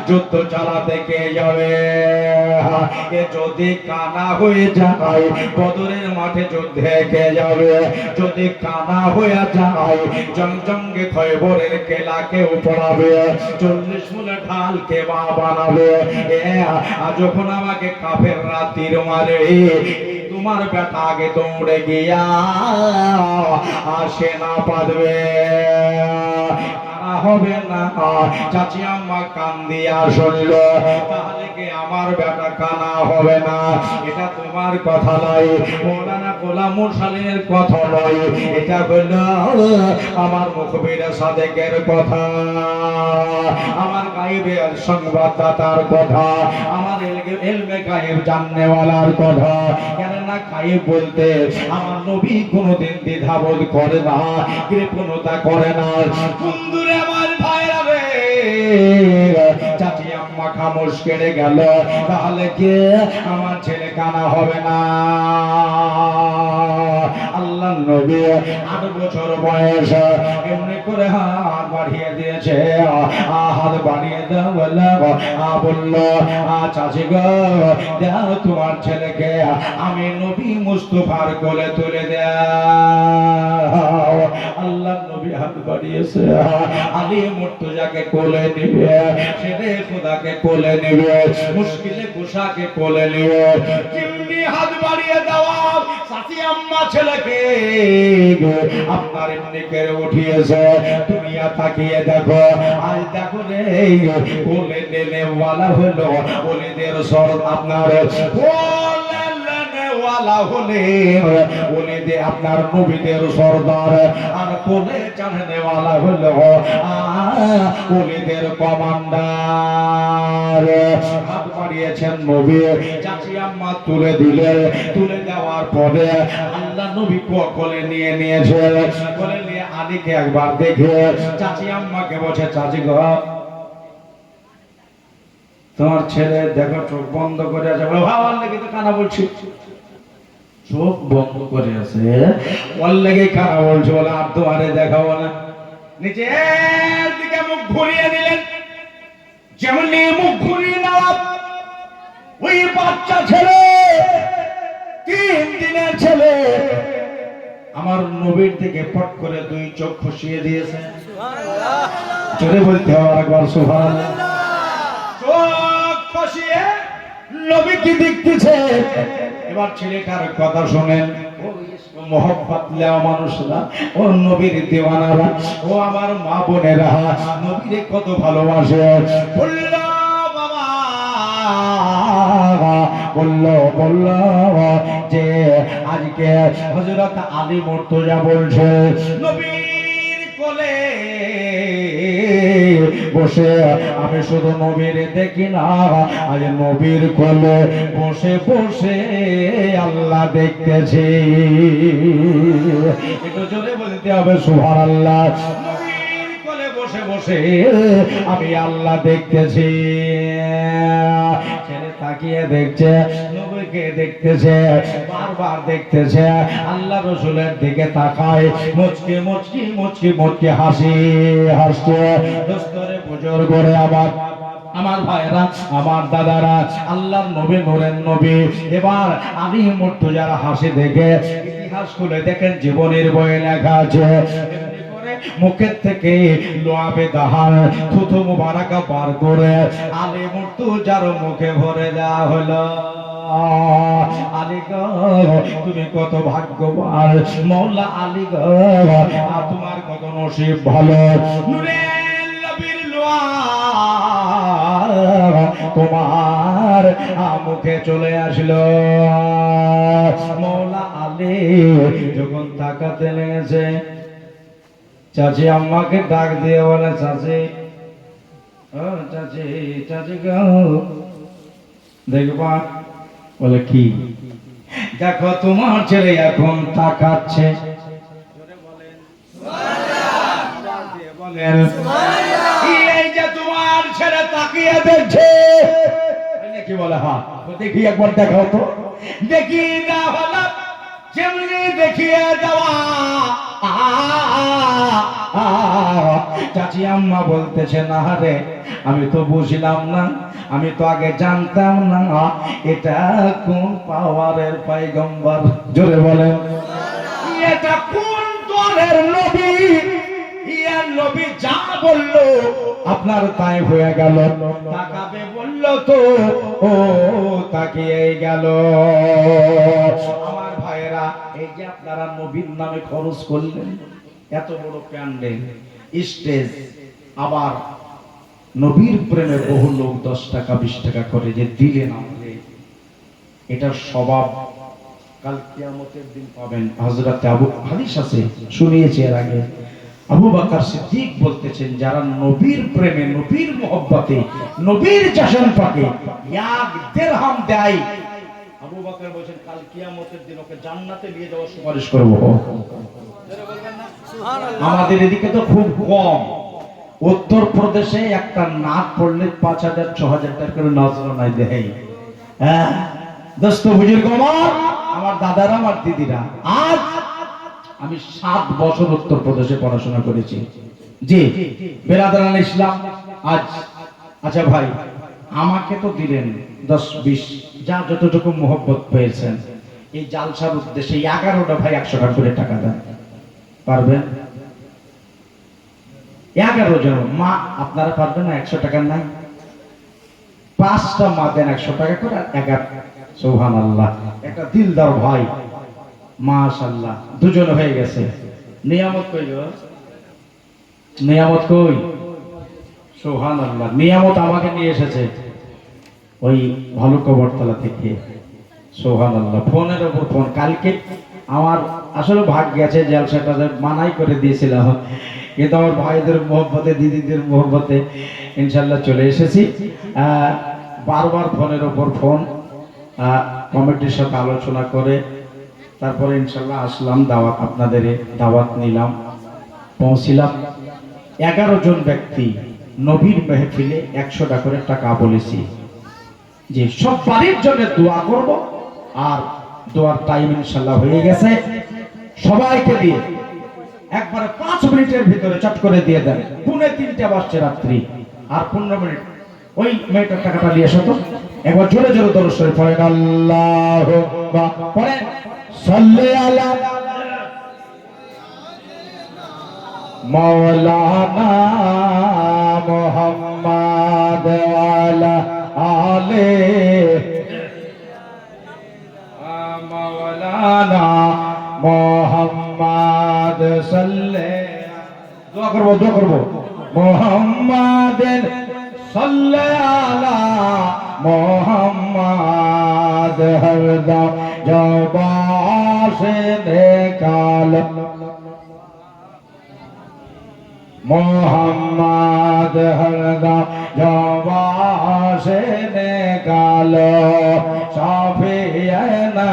যুদ্ধ চালাতে কে যাবে? এ যদি কানা হয়ে যায়, বদরের মাঠে যুদ্ধে কে যাবে? যদি কানা হয়ে যায়, জঙ্গে খয়বরের কেলাকে উপড়াবে, 40 মুলে ঢাল কে মা বানাবে। যখন আমাকে কাফেররা তীর মারে, তোমার বেটা আগে দৌড়ে গিয়া আসে না পারবে। হবে না। চাচি আম্মা কান দিয়া শুনল, তাহলে কি আমার বেটা কানা হবে না? এটা তোমার কথা নয়, মৌলানা গোলাম মুরসালিনের কথা নয়, এটা হলো আমার মুখবির সাদেকের কথা, আমার গায়েবের সংবাদদাতার কথা, আমার এলমে গায়েব জাননেওয়ালার কথা। কেননা গায়েব বলতে আমার নবী কোনোদিন দ্বিধাবোধ করে না, কৃপণতা করে না। বন্ধুরে আমার ভাইরা রে, চাচি আম্মা খামোশ কেড়ে গেল, তাহলে কে আমার ছেলে কানা হবে না? আল্লাহ নবী 8 বছর বয়স, এমনি করে হাত বাড়িয়ে দিয়েছে, হাত বাড়িয়ে দাও বলল, চাচি গো দাও তোমার ছেলেকে, আমি নবী মুস্তাফার কোলে তুলে দাও। আল্লাহ নবী হাত বাড়িয়েছে, আলী মুর্তজাকে কোলে নিবে, শেরে খোদাকে কোলে নিবে, মুশকিলে কুশাকে কোলে নিবে। যেমনি হাত বাড়িয়ে দেওয়া চাচি আম্মা ছেলেকে আপনার এমনি করে উঠিয়েছে। দুনিয়া তাকিয়ে দেখো, আজ দেখো রে কোলে নেনে ওয়ালা হলো ওলিদের সর, আপনার কোলে নেনে ওয়ালা হলে ওলিদে আপনার নবীদের সরদার, আর কোলে চাঁদনে ওয়ালা হলো ওলিদের কমান্ডার। হাত বাড়িয়েছেন নবী, চাচি আম্মা তুলে দিলে, তুলে দেওয়ার পরে আল্লাহ নবী কোলে নিয়ে নিয়েছে, কোলে নিয়ে আলীকে একবার দেখে চাচি আম্মাকে বলছে, চাচি গো তোমার ছেলে দেখো চোখ বন্ধ করে আছে। বলে ভাবার লেগে তো কানা বলছি, চোখ বন্ধ করে আছে, ওর লেগে কানা বলছে। বলে আর তোমারে দেখাবো না। নিচের দিকে মুখ ঘুরিয়ে নিলেন, যেমনি মুখ ঘুরিয়ে নেওয়া ওই বাচ্চা ছেলে, 3 দিনের ছেলে, আমার নবীর দিকে পট করে 2 চোখ খসিয়ে দিয়েছে। জোরে বলতে হবে একবার সুবহানাল্লাহ। চোখ খসিয়ে নবীকে দেখতেছে। এবার ছেলেটার কথা শুনেন, মোহাম্মত লেওয়া মানুষরা, ও নবীর দিওয়ানারা, ও আমার মা বোনেরা, নবীরে কত ভালোবাসে। বলল বাবা, বলল যে আজকে হযরত আলী মুর্তজা বলছে নবীর কোলে বসে আমি শুধু নবীর দেখি না, আজ নবীর কোলে বসে বসে আল্লাহ দেখতেছি। একটু জোরে বলতে হবে সুবহানাল্লাহ। নবীর কোলে বসে বসে আমি আল্লাহ দেখতেছি। ছেলে তাকিয়ে দেখছে, নবীকে দেখতেছে, বারবার দেখতেছে, আল্লাহ রাসূলের দিকে তাকায়, মুচকি মুচকি মুচকি মুচকি হাসি হাসছে। দোস্তরে বুজুর্গরে আবার আমার ভাইরা, আমার দাদারা, আল্লাহর নবী নূরের নবী। এবার আলী মুর্তজার হাসি দেখে ইতিহাস খুলে দেখেন, জীবনের বইয়ে লেখা আছে, মুখের থেকে লোয়াবে দাহান থুথু মুবারাকা বার করে আলী মুর্তজার মুখে ভরে দেওয়া হলো। আলী গো তুমি কত ভাগ্যবান, মওলা আলী গো তোমার কত নসিব ভালো, নূরের নবীর লোয়া তোমার মুখে চলে আসলো। মওলা আলী যখন তাকাতে লেগেছে, চাচি আম্মাকে ডাক দিয়ে বলে, চাচি ও চাচি, চাচি গো দেখবা। বলে কি? দেখো তোমার ছেলে এখন তাকাচ্ছে। বলেন এই যে তোমার ছেলে তাকিয়ে দেখছে, কি বলে? হ্যাঁ দেখি একবার দেখাও তো। দেখি না হলো যেমনি দেখিয়ে দেওয়া। চাচি আম্মা বলতেছে, না রে আমি তো বুঝলাম না, আমি তো আগে জানতাম না এটা কোন পাওয়ারের পয়গম্বর। জোরে বলেন এটা কোন দলের নবী? ইয়ার নবী যা বললো আপনার তাই হয়ে গেল। তাকাবে বলল তো ও তাকিয়ে গেল। আমার ভাইরা, এই যে আপনারা নবীর নামে খরচ করলেন, এত বড় প্যান্ডেল, স্টেজ, আবার নবীর প্রেমে বহু লোক 10 টাকা 20 টাকা করে যে দিলেন আমাকে, এটার স্বভাব কাল কিয়ামতের দিন পাবেন। হযরত আবু হাদিস আছে, শুনিয়েছি এর আগে, আবু বকর সিদ্দিক বলতেছেন, যারা নবীর প্রেমে, নবীর মোহব্বতে, নবীর জাশন পাকে এক দিরহাম দেয়, আবু বকর বলেন কাল কিয়ামতের দিন ওকে জান্নাতে নিয়ে যাওয়ার সুপারিশ করব। আমাদের এদিকে তো খুব কম। উত্তর প্রদেশে একটা নাক পড়লে 5000 6000 টাকা করে নজরানায় দেয়। হ্যাঁ দোস্ত বুজুর্গ আমার দাদারা, আমার দিদিরা, আজ আমি 7 বছর উত্তর প্রদেশে পড়াশোনা করেছি। জি বেরাদারান ইসলাম, আজ আচ্ছা ভাই আমাকে তো দিলেন 10-20 যা যতটুকু মোহব্বত পেয়েছেন, এই জালসার উদ্দেশ্যে 11টা ভাই 100 টাকা করে টাকা দেন, পারবেন? 11 জন মা, আপনারা পারবেন না? 100 টাকা নাই, 5টা মা দেন 100 টাকা করে, 11। সুবহানাল্লাহ, একটা দিলদার ভাই, মাশাআল্লাহ, দুজন হয়ে গেছে। নিয়ামত কই গো? নিয়ামত কই? সুবহানাল্লাহ, নিয়ামত আমাকে নিয়ে এসেছে ওই ভালুকবরতলা থেকে। সুবহানাল্লাহ, ফোনের উপর ফোন। কালকে আমার আসলে ভাগ্য আছে, জলসাটাতে মানাই করে দিয়েছিলাম, কিন্তু আমার ভাইদের মোহব্বতে, দিদিদের মোহব্বতে ইনশাল্লাহ চলে এসেছি। বারবার ফোনের উপর ফোন, কমিটির সাথে আলোচনা করে তারপরে ইনশাল্লাহ আসলাম, দাওয়াত, আপনাদের দাওয়াত নিলাম, পৌঁছিলাম। 11 জন ব্যক্তি নবীর মেহফিলে 100 টাকা করে টাকা বলেছি যে সব বাড়ির জন্য দোয়া করব, আর দোয়ার টাইম ইনশাল্লাহ হয়ে গেছে। সবাইকে দিয়ে একবারে 5 মিনিটের ভিতরে চট করে দিয়ে দেন। 2:45 বাজছে রাত্রি, আর 15 মিনিট। ওই মেয়েটার টাকাটা নিয়ে এসো তো, একবার জোরে জোরে দরুদ শরীফ পড়েন, আল্লাহুম্মা পড়েন, সাল্লি আলা মাওলানা মুহাম্মাদ ওয়ালা আলে মাওলানা মুহাম্মাদ সাল্লি। দোয়া করব মুহাম্মাদের সাল্লি আলা মুহাম্মাদ হরদম জবাশে নেকাল মোহাম্মদ হরদম জবাশে নেকালো শাফিয়ানা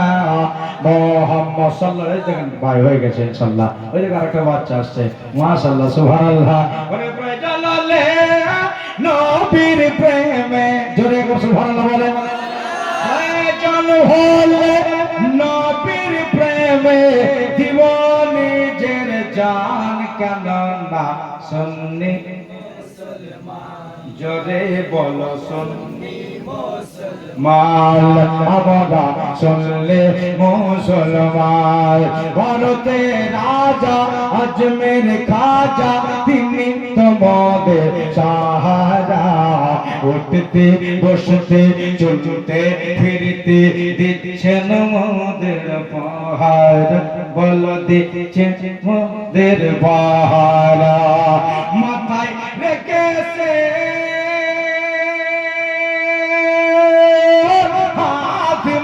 মোহাম্মদ সাল্লাল্লাহু আলাইহি ওয়াসাল্লাম। ভাই হয়ে গেছে ইনশাআল্লাহ। ওই যে আরেকটা বাচ্চা আসছে, মাশাআল্লাহ, সুবহানাল্লাহ। বলে প্রজালালে নবীর প্রেমে, জোরে করে সুবহানাল্লাহ বলে। প্রয়োজন হলে নবীর প্রেমে দিব নিজের জান, কেন না সুন্নি জোরে বলো সুন্নি মুসলমান, আমরা শুনলে মুসলমান। ভারতে রাজা আজমের খাজা, তিনি তোমাদের সাহারা। উঠতে বসতে চলতে ফিরতে দিচ্ছেন মোদের পাহাড়, বল দিচ্ছেন মোদের পাহারা। মাথায় রেখেছে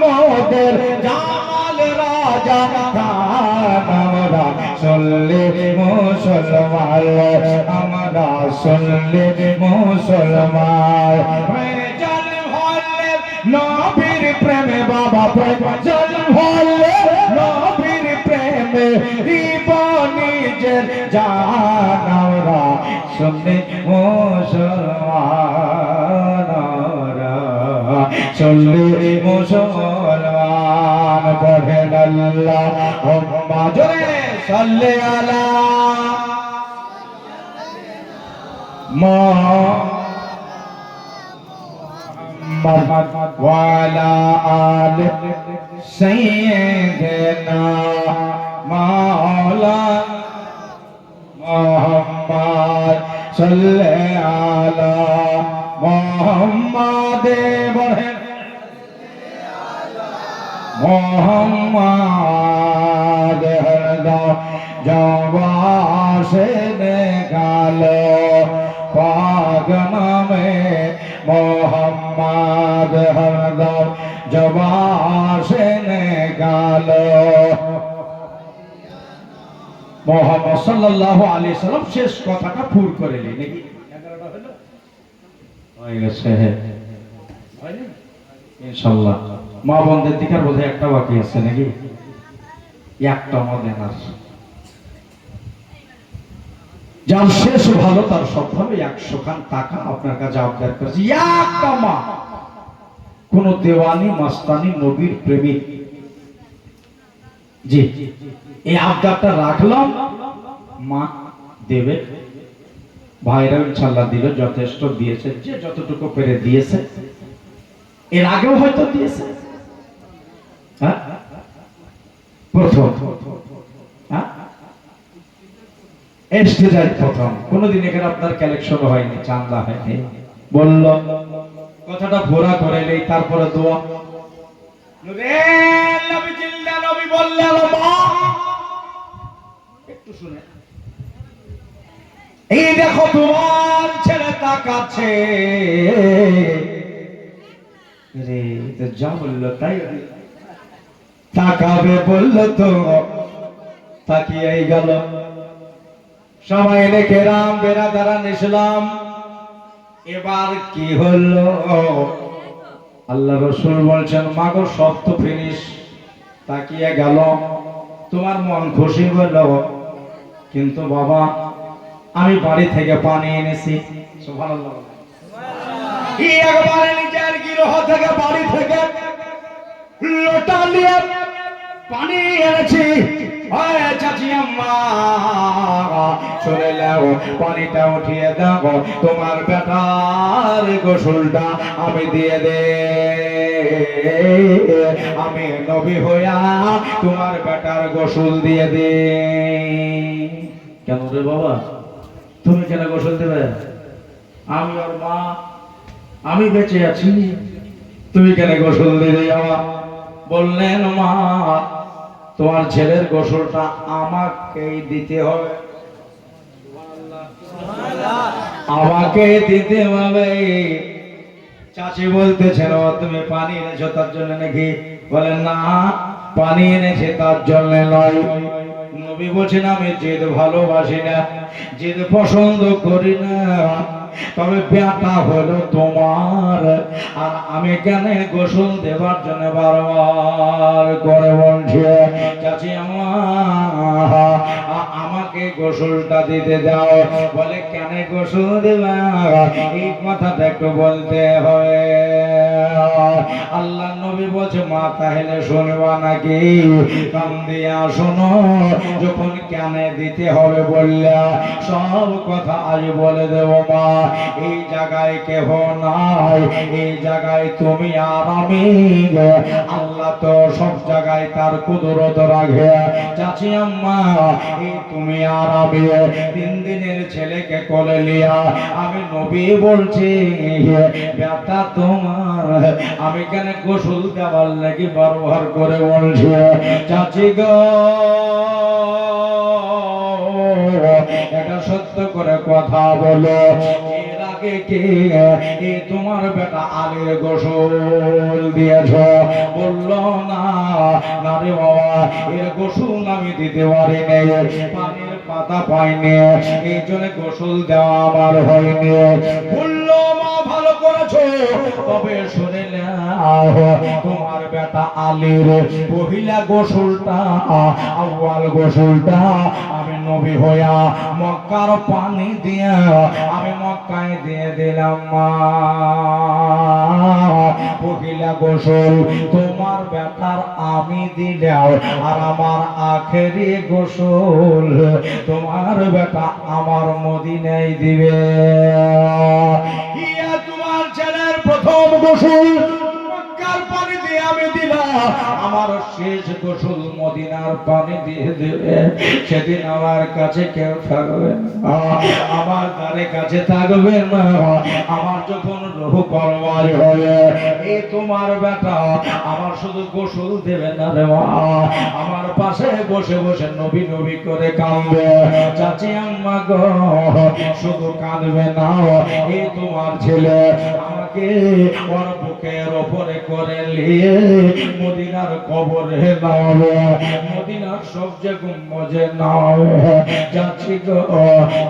মোদের জামাল রাজা, আমরা শুনলে মুসলমান, আমরা শুনলে মুসলমান। প্রয়োজন হলে নবীর প্রেমে, বাবা প্রয়োজন হলে নবীর প্রেমে দিব নিজের জান, আমরা শুনলে মুসলমান, শুনলে মুসলমান। পড়েন আল্লাহুম্মা জোরে সাল্লি আলা মুহাম্মাদ ওয়া আলা আলি সাইয়্যিদিনা মাওলানা মুহাম্মাদ সাল্লি আলা মুহাম্মাদ, পড়েন মোহাম্মদ হরদম জবাশে নেকালো पाक नामे मोहम्मद हरदम जबान से निकालो मोहम्मद सल्लल्लाहु अलैहि वसल्लम শেষ কথাটা পুর করে নি নাকি 11টা হলো হয়ে গেছে হয়নি ইনশাআল্লাহ মা বোনদের দিকে বোধহয় একটা বাকি আছে নাকি একটা মনে না যার শেষ ভালো তার সব ভালো 100 খান টাকা আপনার কাছে আবদার করেছে একটা মা কোন দেওয়ানি মাস্তানি নবীর প্রেমিক জি এই আবদারটা রাখলাম মা দেবে ভাইরা ইনশাআল্লাহ দিল যথেষ্ট দিয়েছে যে যতটুকু পেরে দিয়েছে এর আগেও হয়তো দিয়েছে হ্যাঁ প্রথম হ্যাঁ এস্টেজার প্রথম কোনদিন এখানে আপনার কালেকশন হয়নি চান্দা হয়নি বলল কথাটা ঘোরা করে নেই তারপরে দোয়া নবী জিন্দা নবী বললেন মা একটু শুনে এই দেখো তোমার ছেলে তাকাচ্ছে রে তো যা বললো তাই তাকাবে বললো তো তাকিয়ে গেল সবাই লেখে রাম বেরাদারান ইসলাম এবার কি হলো আল্লাহ রাসূল বলছেন মাগো সব তো ফিনিশ তাকিয়ে গেল তোমার মন খুশি হলো কিন্তু বাবা আমি বাড়ি থেকে পানি এনেছি সুবহানাল্লাহ এই একবারে নিজের গৃহ থেকে বাড়ি থেকে লোটা নিয়ে পানি এনেছি ওরে চাচি আম্মা চলে যাও পানিটা উঠিয়ে দাও তোমার বেটার গোসলটা আমি দিয়ে দে আমি নবী হইয়া তোমার বেটার গোসল দিয়ে দে কেন রে বাবা তুমি কেন গোসল দেবে আমি আর মা আমি বেঁচে আছি তুমি কেন গোসল দিবে যাওয়া বললেন মা তোমার ছেলের গোসলটা আমাকেই দিতে হবে আমাকে দিতে হবে চাচি বলতেছেন তুমি পানি এনেছো তার জন্য নাকি বলেন না পানি এনেছে তার জন্য নয় নবী বলছেন আমি জেদ ভালোবাসি না জেদ পছন্দ করি না তবে ব্যাটা হলো তোমার আর আমি কেন গোসল দেবার জন্য বারবার করে বলছি চাচি আমাকে গোসলটা দিতে দাও বলে কেন গোসল দেবা এই কথাটা একটু বলতে হবে আল্লাহ নবী বলছে মা তাহলে শুনবা নাকি কান দিয়া শোনো যখন কেন দিতে হবে বললা সব কথা আজ বলে দেব মা এই জায়গায় কেহ নাই এই জায়গায় তুমি আর আমি আল্লাহ তো সব জায়গায় তার কুদরত রাখে চাচি আম্মা এই তুমি আর আমি 3 দিনের ছেলেকে কোলে লিয়া আমি নবী বলছি বেটা তোমার আমি কেন গোসল দেওয়ার লাগি বারবার করে বলছি চাচি গো এটা সত্য করে কথা বলো এর আগে কে এই তোমার বেটা আলীর গোসল দিয়েছ বললো না না রে বাবা এর গোসল আমি দিতে পারি নাই পানির পাতা পাইনি এই জন্য গোসল দেওয়া আমার হয়নি বললো মা ভালো করেছো তবে শুনে নাও তোমার বেটা আলীর পহিলা গোসলটা আউয়াল গোসলটা আমি নবী হইয়া মক্কার পানি দিয়া আমি মক্কায় দিয়ে দিলাম মা পহিলা গোসল তোমার বেটার আমি দিলাম আর আমার আখেরি গোসল তোমার বেটা আমার মদিনায় দিবে তোমার ছেলের প্রথম গোসল মক্কার পানি দিয়ে আমি দিলাম আমার শেষ গোসল মদিনার পানি দিয়ে দেবে, সেদিন আমার কাছে কেউ থাকবে না, আমার ধারে কাছে থাকবে না। আমার যখন রূহ পরওয়ার হবে, এই তোমার বেটা আমার শুধু গোসল দেবে না রে মা, আমার পাশে বসে বসে নবী নবী করে কাঁদবে। চাচি আম্মা গো, শুধু কাঁদবে না, এই তোমার ছেলে আমাকে ওর বুকের ওপরে করে নিয়ে মদিনার কবরে নামাবে, মদিনার সবচেয়ে গুম্বজে নামাবে। চাচি গো,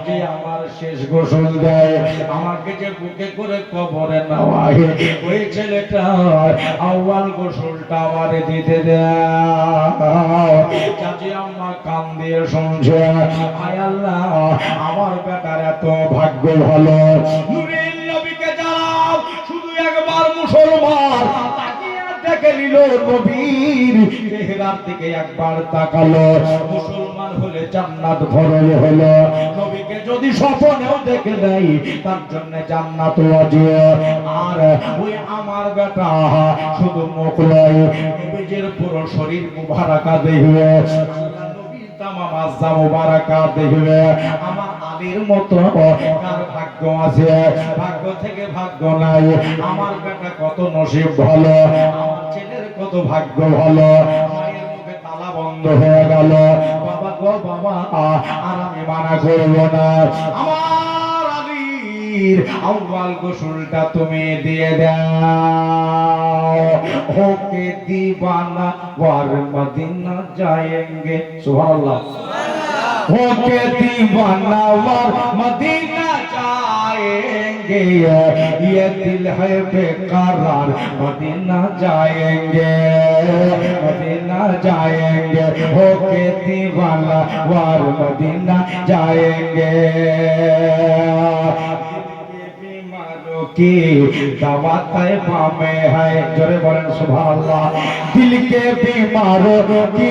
যে আমার শেষ গোসল দেয়, আমাকে যে বুকে করে কবরে নামায়, ওই ছেলেটা আউয়াল গোসলটা আমারে দিতে দেয়। চাচি আম্মা কান দিয়ে শুনছে, আয় আল্লাহ, আমার বেটার এত ভাগ্য ভালো। নূরের নবীকে যারা শুধু একবার মুসলমান তাকিয়ে দেখে নিল, নবীর চেহারার দিকে একবার তাকালো, মুসলমান হলে জান্নাত ভরল হলো। নবীকে যদি স্বপ্নেও দেখে দেয়, তার জন্য জান্নাত ওয়াজিব। আর ওই আমার বেটা শুধু মুখ নয়, নবীর পুরো শরীর মুবারাকা দেখবে, নবীর তামাম আজ্জা মুবারাকা দেখবে। আমার আলীর মতো কার ভাগ্য আছে? ভাগ্য থেকে ভাগ্য নাই। আমার বেটা কত নসিব ভালো, আমার ছেলের কত ভাগ্য ভালো। মায়ের মুখে তালা বন্ধ হয়ে গেল, বাবা গো বাবা, আর আমি মানা করব না। আমার আলীর আউয়াল গোসলটা তুমি দিয়ে দাও, হোকে দিবানা ওয়ার মদিনা जाएंगे। सुभान अल्लाह। होके दीवाना और मदीना जाएंगे, ये दिल है बेकरार, मदीना जाएंगे, मदीना जाएंगे। होके दीवाना और मदीना जाएंगे। की दवा तैबा में है, जोरे बोलें सुभान अल्लाह। दिल के बीमारों की,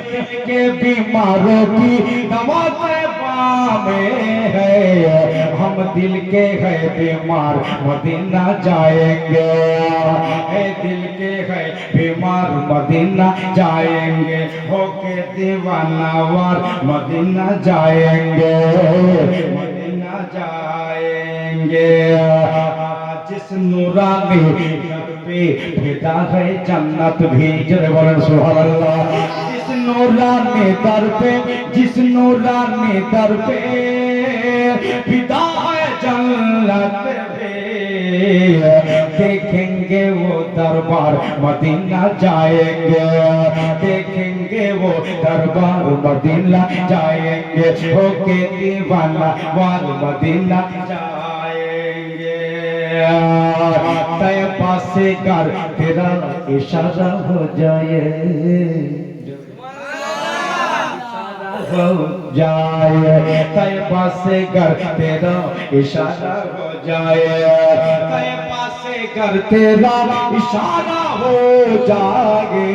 दिल के बीमारों की दवा तैबा में है। हम दिल के है बीमार, मदीना जाएंगे, दिल के है बीमार, मदीना जाएंगे। होके दीवाना वार, मदीना जाएंगे, मदीना जाएंगे। जिस नूरानी पे फिदा है जन्नत भी, जरे बोलें सुभान अल्लाह। जिस नूरानी दर पे, जिस नूरानी दर पे फिदा है जन्नत भी, देखेंगे वो दरबार, मदीना जाएंगे, देखेंगे वो दरबार, मदीना जाएंगे। होके दीवाना वाल, मदीना जाएंगे। तैबा से कर तेरा इशारा हो जाए, हो जाए। तैबा से कर तेरा इशारा हो जाए, तैबा से कर तेरा इशारा हो जाए।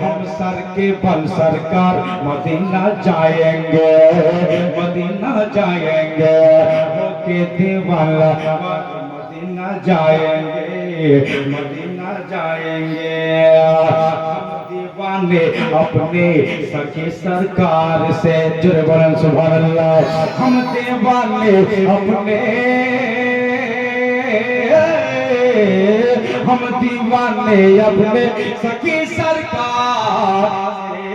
हम सर के बल सरकार, मदीना जाएंगे, मदीना जाएंगे। होके दीवाना मदीना जाएंगे, मदीना जाएंगे। दीवाने अपने सखी सरकार से, जुरे बोलें सुभान अल्लाह। हम दीवाने अपने, हम दीवाने अपने सखी सरकार से,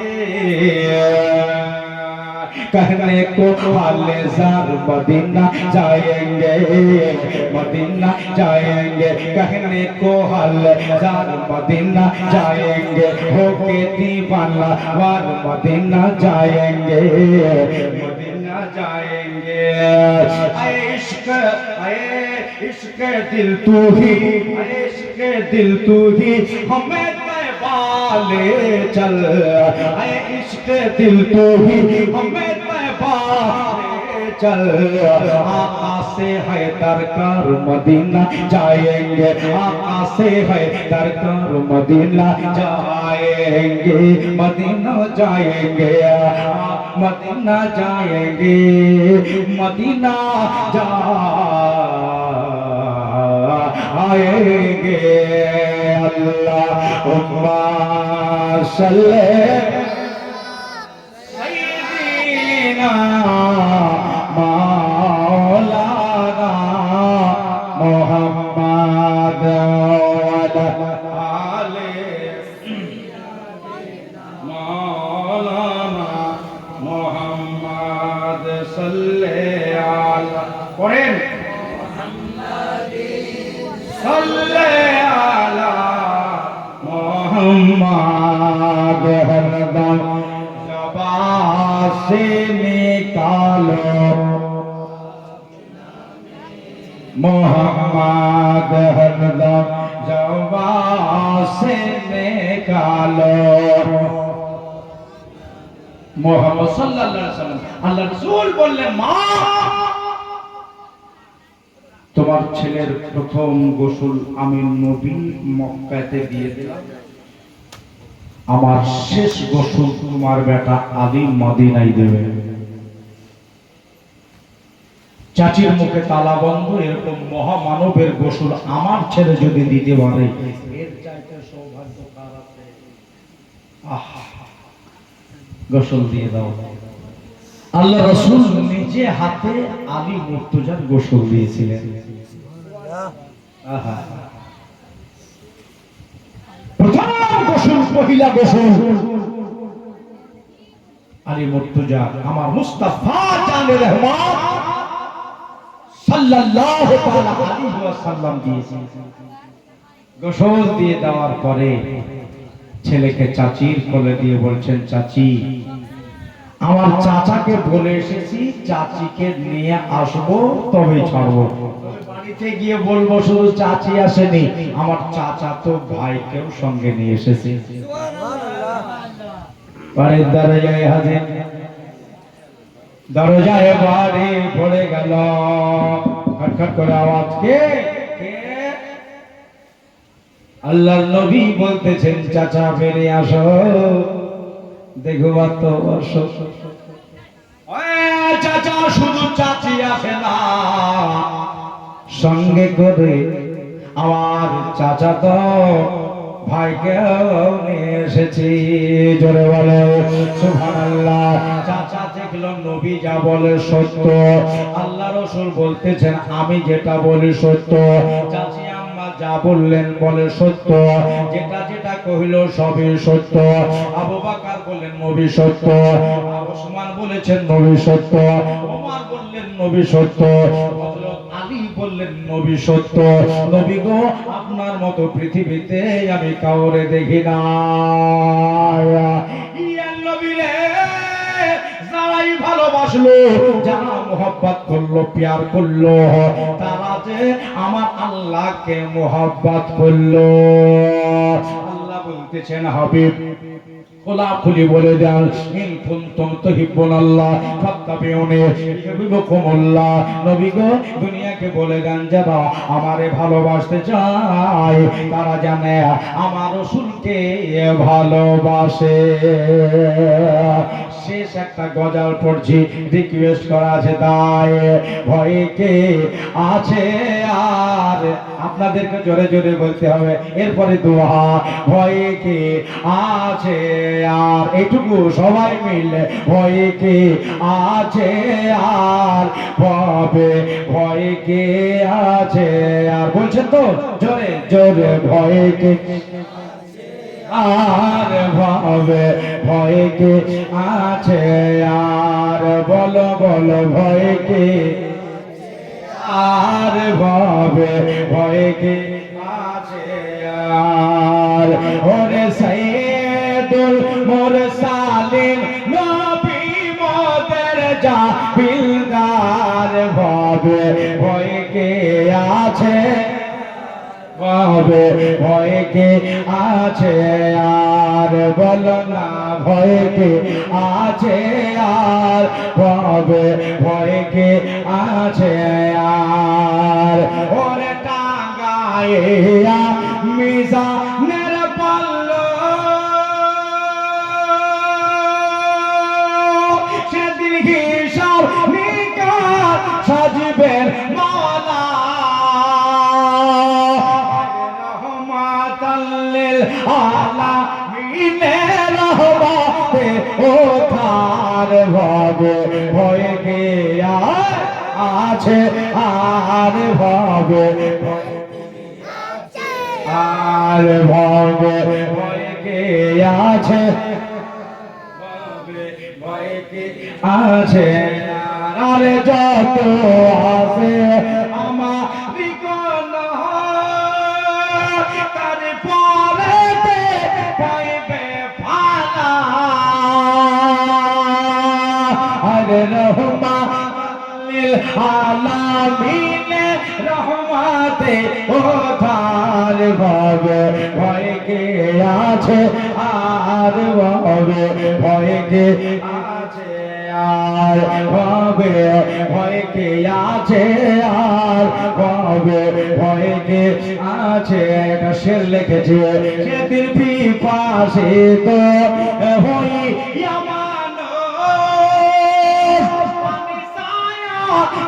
कहने को हाले जार, मदीना जाएंगे, मदीना जाएंगे। कहने को हाले जार, मदीना जाएंगे। होके दीवाना वार, मदीना जाएंगे, मदीना जाएंगे। इश्क, इश्क दिल तू ही, इश्क दिल तू ही, हमें तैबा ले चल। इश्क दिल तू ही, हमें तैबा ले चल। आका से है दरकार, मदीना जाएंगे, आका से है दरकार, मदीना जाएंगे, मदीना जाएंगे, मदीना जाएंगे, मदीना जाएंगे। आएंगे अल्लाहुम्मा सल्ले सय्यिदना मौलाना मुहम्मद वाला आले मौलाना मुहम्मद सल्ले अला पढ़ेन सल्ले अला मुहम्मद हरदम ज़बान से निकालो मोहम्मद हरदम ज़बान से निकालो मोहम्मद सल्लल्लाहु अलैहि वसल्लम আল্লাহ রাসূল বললেন মা তোমার ছেলের প্রথম গোসল আমি নবী মক্কাতে দিয়ে দিলাম আমার শেষ গোসল তোমার বেটা আলী মদিনায় দেবে চাচির মুখে তালা বন্ধ এরকম মহামানবের গোসল আমার ছেলে যদি দিতে পারে এর চাইতে সৌভাগ্য কার আছে আহা গোসল দিয়ে দাও আল্লাহ রাসূল নিজে হাতে আলী মুর্তজার গোসল দিয়েছিলেন আহা প্রথম গোসল পহিলা গোসল আলী মুর্তজা আমার মুস্তাফা জানে রহমান সাল্লাল্লাহু তাআলা আলাইহি ওয়াসাল্লাম দিয়েছেন গোসল দিয়ে দেওয়ার পরে ছেলেকে চাচির কোলে দিয়ে বলছেন চাচি আমার চাচাকে বলে এসেছি চাচিকে নিয়ে আসবো তবে ছাড়বো বাড়িতে গিয়ে বলবো শুধু চাচি আসেনি আমার চাচা তো ভাইকেও সঙ্গে নিয়ে এসেছে বাড়ির দরজায় হাজির দরজায় বাড়ি পড়ে গেল খটখট করে আওয়াজ কে আল্লাহর নবী বলতেছেন চাচা বেরিয়ে আসো দেখো তো আসো চাচা শুধু চাচি আসে না সঙ্গে করে আমার চাচা তো ভাইকেও নিয়ে এসেছি জোরে বলে সুবহানাল্লাহ চাচা দেখলো নবী যা বলে সত্য আল্লাহ রাসূল বলতেছেন আমি যেটা বলি সত্য চাচি যা বললেন বলে সত্য যেটা যেটা কহিল সবই সত্য আবু বকর বললেন নবী সত্য ওসমান বলেছেন নবী সত্য ওমর বললেন নবী সত্য হযরত আলী বললেন নবী সত্য নবী গো আপনার মতো পৃথিবীতে আমি কাউরে দেখি না ইয়া নবী রে যারাই ভালোবাসলো যারা মোহব্বত করলো প্যার করলো তারা যে আমার আল্লাহকে মোহব্বত করলো আল্লাহ বলতেছেন হাবিব খোলাখুলি বলে দেন ইন কুনতুম তুহিব্বুনাল্লাহ ফাত্তাবিউনি ইউহিব্বুকুমুল্লাহ নবী গো দুনিয়াকে বলে দেন যারা আমারে ভালোবাসতে চায় তারা জানে আমার রাসূলকে ভালোবাসে শেষ একটা গজল পড়ছি রিকোয়েস্ট করা আছে তাই ভয়ে কে আছে আর আপনাদেরকে জোরে জোরে বলতে হবে এরপরে দোয়া ভয়ে কে আছে আর এইটুকু সবাই মিলে ভয়ে কে আছে আর পাবে ভয়ে কে আছে আর বলছেন তো জোরে জোরে ভয়ে কে আর ভাবে ভয়ে কে আছে আর বলো বলো ভয়ে কে আর ভাবে ভয়ে কে আছে আর ওরে সাইয়্যিদুল মুরসালিন নবী মোদের জাবিলদার ভাবে ভয়ে কে আছে ভাবে ভয়ে কে আছে আর বলো না ভয়ে কে আছে আর ভাবে ভয়ে কে আছে আর ওরে টাঙ্গাইয়া মিজানের পাল্লো সেদিন হিসাব নিকাশ সাজবেন মাওলা আছে আর ভবে আর ভবে ভয় কে আছে ভয় কে আছে আর যত আছে আমার তার পরেতে পাইবে ফালা আর রহমানিল আলামিন রহমতে ও ধার ভবে ভয় কে আছে আর ভবে ভয় কে আছে আর ভবে ভয় কে আছে আর ভবে ভয় কে আছে একটা শের লিখেছে সেদিন পিপাসিত হই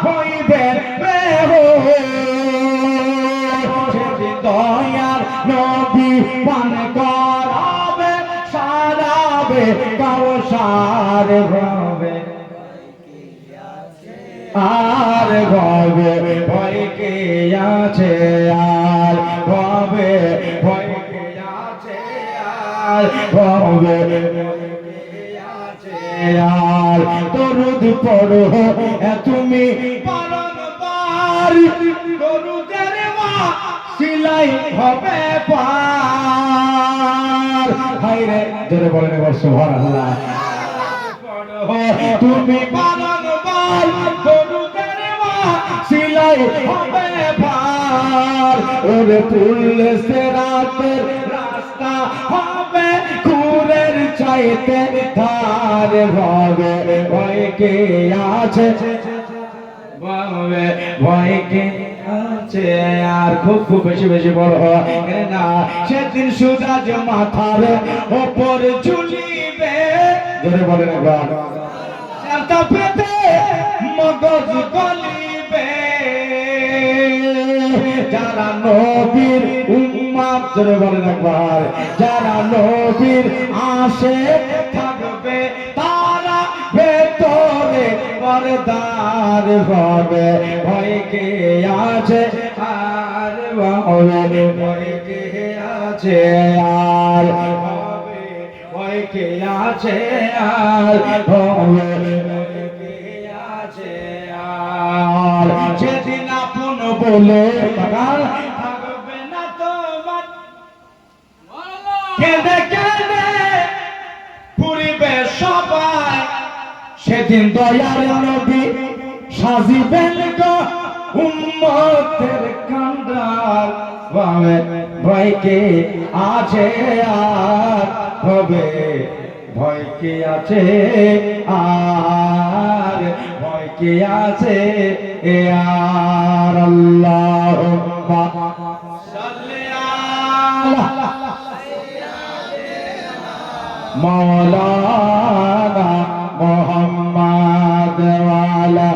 হইবে সেদিন দয়ার নবী পান করাবে সারাবে কাউসার ভবে আর ভবে ভয় কে আছে আর ভবে ভয় কে আছে আর ভবে আর দরুদ পড়ো তুমি বারংবার দরুদের সিলাই হবে পার হায়রে জোরে বলেন এবার সুবহানাল্লাহ তুমি বারংবার দরুদের সিলাই হবে পার ওরে তুললে সেরাতের রাস্তা হবে কুরের চাইতে ধার ভবে ভয় কে আছে ভবে ভয় কে আছে আর খুব খুব বেশি বেশি বড় না সেদিন সূরজ মাথার ওপর ঝুলিবে জোরে বলেন একবার পেতে মগজ গলিবে যারা নবীর উম্মত জোরে বলেন একবার যারা নবীর আসে থাকবে তারা ভেতরে পর্দার হবে ভয় কে আছে আর ভবে ভয় কে আছে আর ভবে ভয় কে আছে আর ভবে ভয় কে আছে আর যেদিন আপন বলে থাকবে না তোমার কেঁদে কেঁদে পুরিবে সবাই সেদিন দয়ার নবী সাজিবেন গো উম্মতের কান্ডার ভাবে ভয় কে আছে আর হবে ভয় কে আছে আর ভয় কে আছে আর আল্লাহুম্মা সাল্লি আলা মাওলানা মুহাম্মদ ওয়া আলা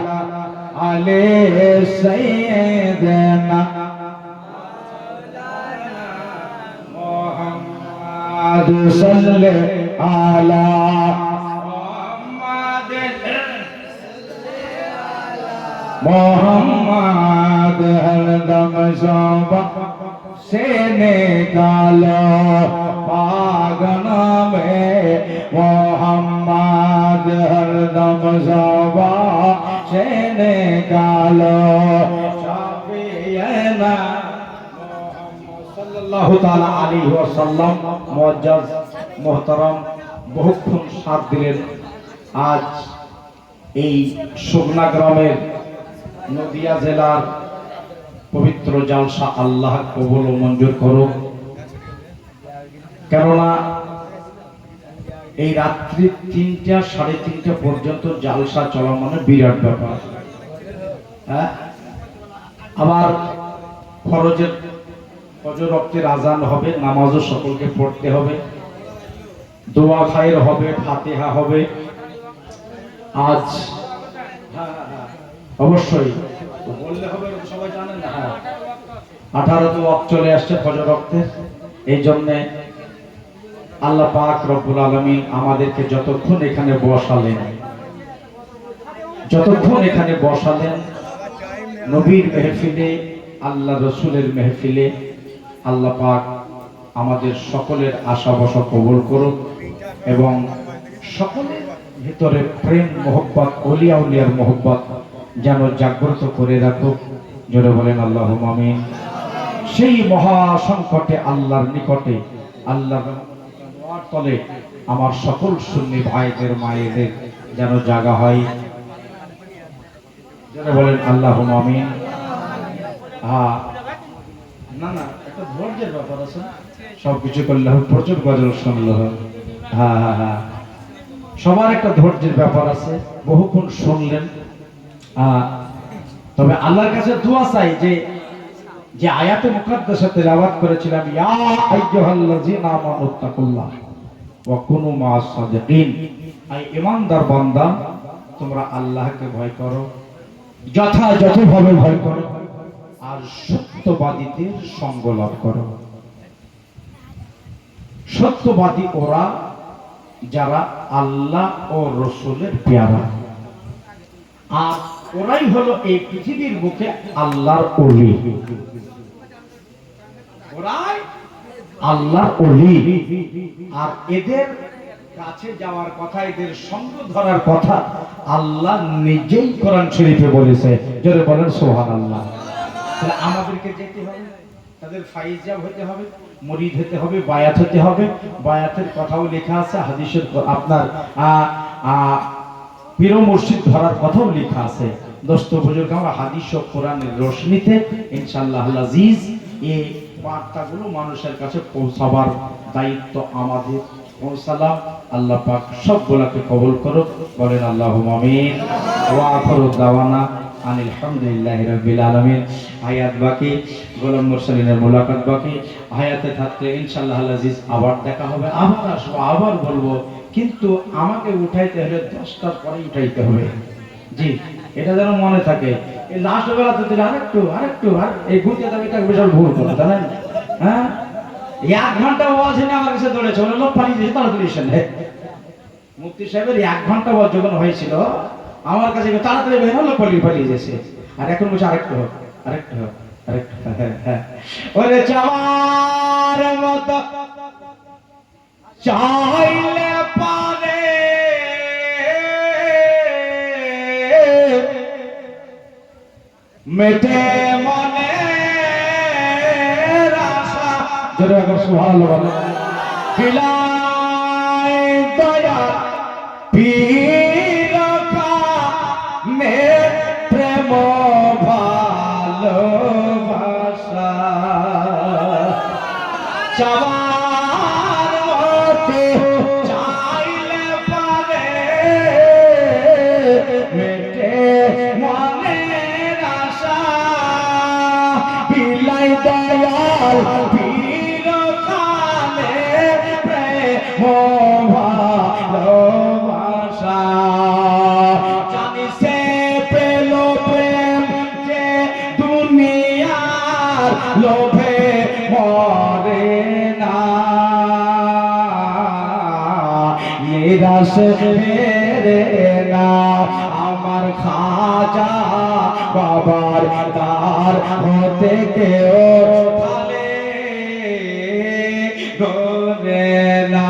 আলি সাইয়্যিদিনা মুহাম্মদ সাল্লি আলা मोहम्मद हरदम शोभा से निकालो पागना में मोहम्मद हरदम शोभा से निकालो शाफियना सल्लल्लाहु ताला अलैहि वसल्लम मुअज्जज मोहतरम বহুক্ষণ সাথ দিলেন আজ এই শুকনা গ্রামের নদিয়া জেলার পবিত্র জালসা আল্লাহ কবুল ও মঞ্জুর করুক কেননা এই রাত্রি 3টা 3:30 পর্যন্ত জালসা চলা মানে বিরাট ব্যাপার হ্যাঁ আবার ফরজের ফজর ওয়াক্তের আজান হবে নামাজও সকলকে পড়তে হবে দোয়া খায়ের হবে ফাতিহা হবে আজ অবশ্যই বললে হবে সবাই জানেন না 18 ওয়াক্ত চলে আসছে ফজর ওয়াক্তের এই জন্য আল্লাহ পাক রব্বুল আলামিন আমাদেরকে যতক্ষণ এখানে বসালেন নবীর মেহফিলে, আল্লাহ রসুলের মেহফিলে আল্লাহ পাক আমাদের সকলের আশা বসা কবুল করুক এবং সকলের ভিতরে প্রেম মোহব্বত, ওলিয়া উলিয়ার মোহব্বত যেন জাগ্রত করে রাখুক। জোরে বলেন আল্লাহুম্মা আমিন। সেই মহা সংকটে আল্লাহর নিকটে, আল্লাহর তলে আমার সকল সুন্নি ভাইদের মায়েদের যেন জাগা হয়। জোরে বলেন আল্লাহুম্মা আমিন। হ্যাঁ, না না, একটা ধৈর্যের ব্যাপার আছে, সবকিছু করলে হবে, প্রচুর গজল শুনলে হবে। হ্যাঁ হ্যাঁ হ্যাঁ, সবার একটা ধৈর্যের ব্যাপার আছে, বহুক্ষণ শুনলেন। তবে আল্লাহর কাছে দোয়া চাই যে যে আয়াতে মুকাদ্দাসা তেলাওয়াত করেছিলাম, ইয়া আইয়ুহাল্লাযীনা আমানুত্তাকুল্লাহ ওয়া কুনু মা'আস সাদিকিন, এই ঈমানদার বান্দা তোমরা আল্লাহকে ভয় করো, যথাযথভাবে ভয় করো আর সত্যবাদীদের সঙ্গ লাভ করো। সত্যবাদী ওরা যারা আল্লাহ ও রসুলের পেয়ারা, আর ওরাই হলো এই পৃথিবীর বুকে আল্লাহর ওলি। ওরাই আল্লাহর ওলি, আর এদের কাছে যাওয়ার কথা, এদের সঙ্গ ধরার কথা আল্লাহ নিজেই কোরআন শরীফে বলেছে। জোরে বলেন সুবহানাল্লাহ। তাহলে আমাদেরকে যেতে হবে, তাদের ফাইজাব হতে হবে, মুরিদ হতে হবে, বায়াত হতে হবে। বায়াতের কথাও লেখা আছে হাদিসের, আপনার পীর মুর্শিদ ধরার কথাও লেখা আছে। দোস্ত বুজুর্গ, আমরা হাদিস ও কোরআনের রোশনিতে ইনশাআল্লাহ আজিজ এই বার্তাগুলো মানুষের কাছে পৌঁছাবার দায়িত্ব আমাদের। পৌঁছালাম, আল্লাহ পাক সবগুলোকে কবুল করুক। বলেন আল্লাহুম্মা আমিন। ওয়া আখিরু দাওয়ানা আনিল হামদুলিল্লাহি রাব্বিল আলামিন। হায়াত বাকি, গোলাম মুরসালিনের মুলাকাত বাকি। হায়াতে থাকতে ইনশাআল্লাহ আজিজ আবার দেখা হবে, আবার আসবো, আবার বলবো, কিন্তু আমাকে উঠাইতে হলে 10টার পরে উঠাইতে হবে। জি, এটা যেন মনে থাকে। এই লাস্ট বেলাতে দিলে আরেকটু আর এই ঘুরতে যাবে, এটা বিশাল ভুল করে, জানেন? হ্যাঁ, 1 ঘন্টা ওয়াজ এনে আমার কাছে দৌড়েছে, বলে লোক পালিয়ে দিয়েছে, তাড়াতাড়ি এসে মুফতি সাহেবের 1 ঘন্টা ওয়াজ যখন হয়েছিল আমার কাছে তাড়াতাড়ি বের হলো, পালিয়ে গেছে। আর এখন বলছে আরেকটু হোক। ওরে চাওয়ার মতো চাইলে পারে মেটে মনে আশা। জোরে একবার সুবহানাল্লাহ বলেন। বিলায় দয়া পীর কা মে প্রেম ভালোবাসা, চাওয়ার মতো চাইলে পারে মেটে মনের আশা। বিলাই দয়াল পীর কানে প্রেম ভালোবাসা, জানি সে পেল প্রেম যে দুনিয়ার লোভে মরে না, নিরাশ ফেরে না। আমার খাজা বাবার দ্বার হতে কেউ খালে ধরে না।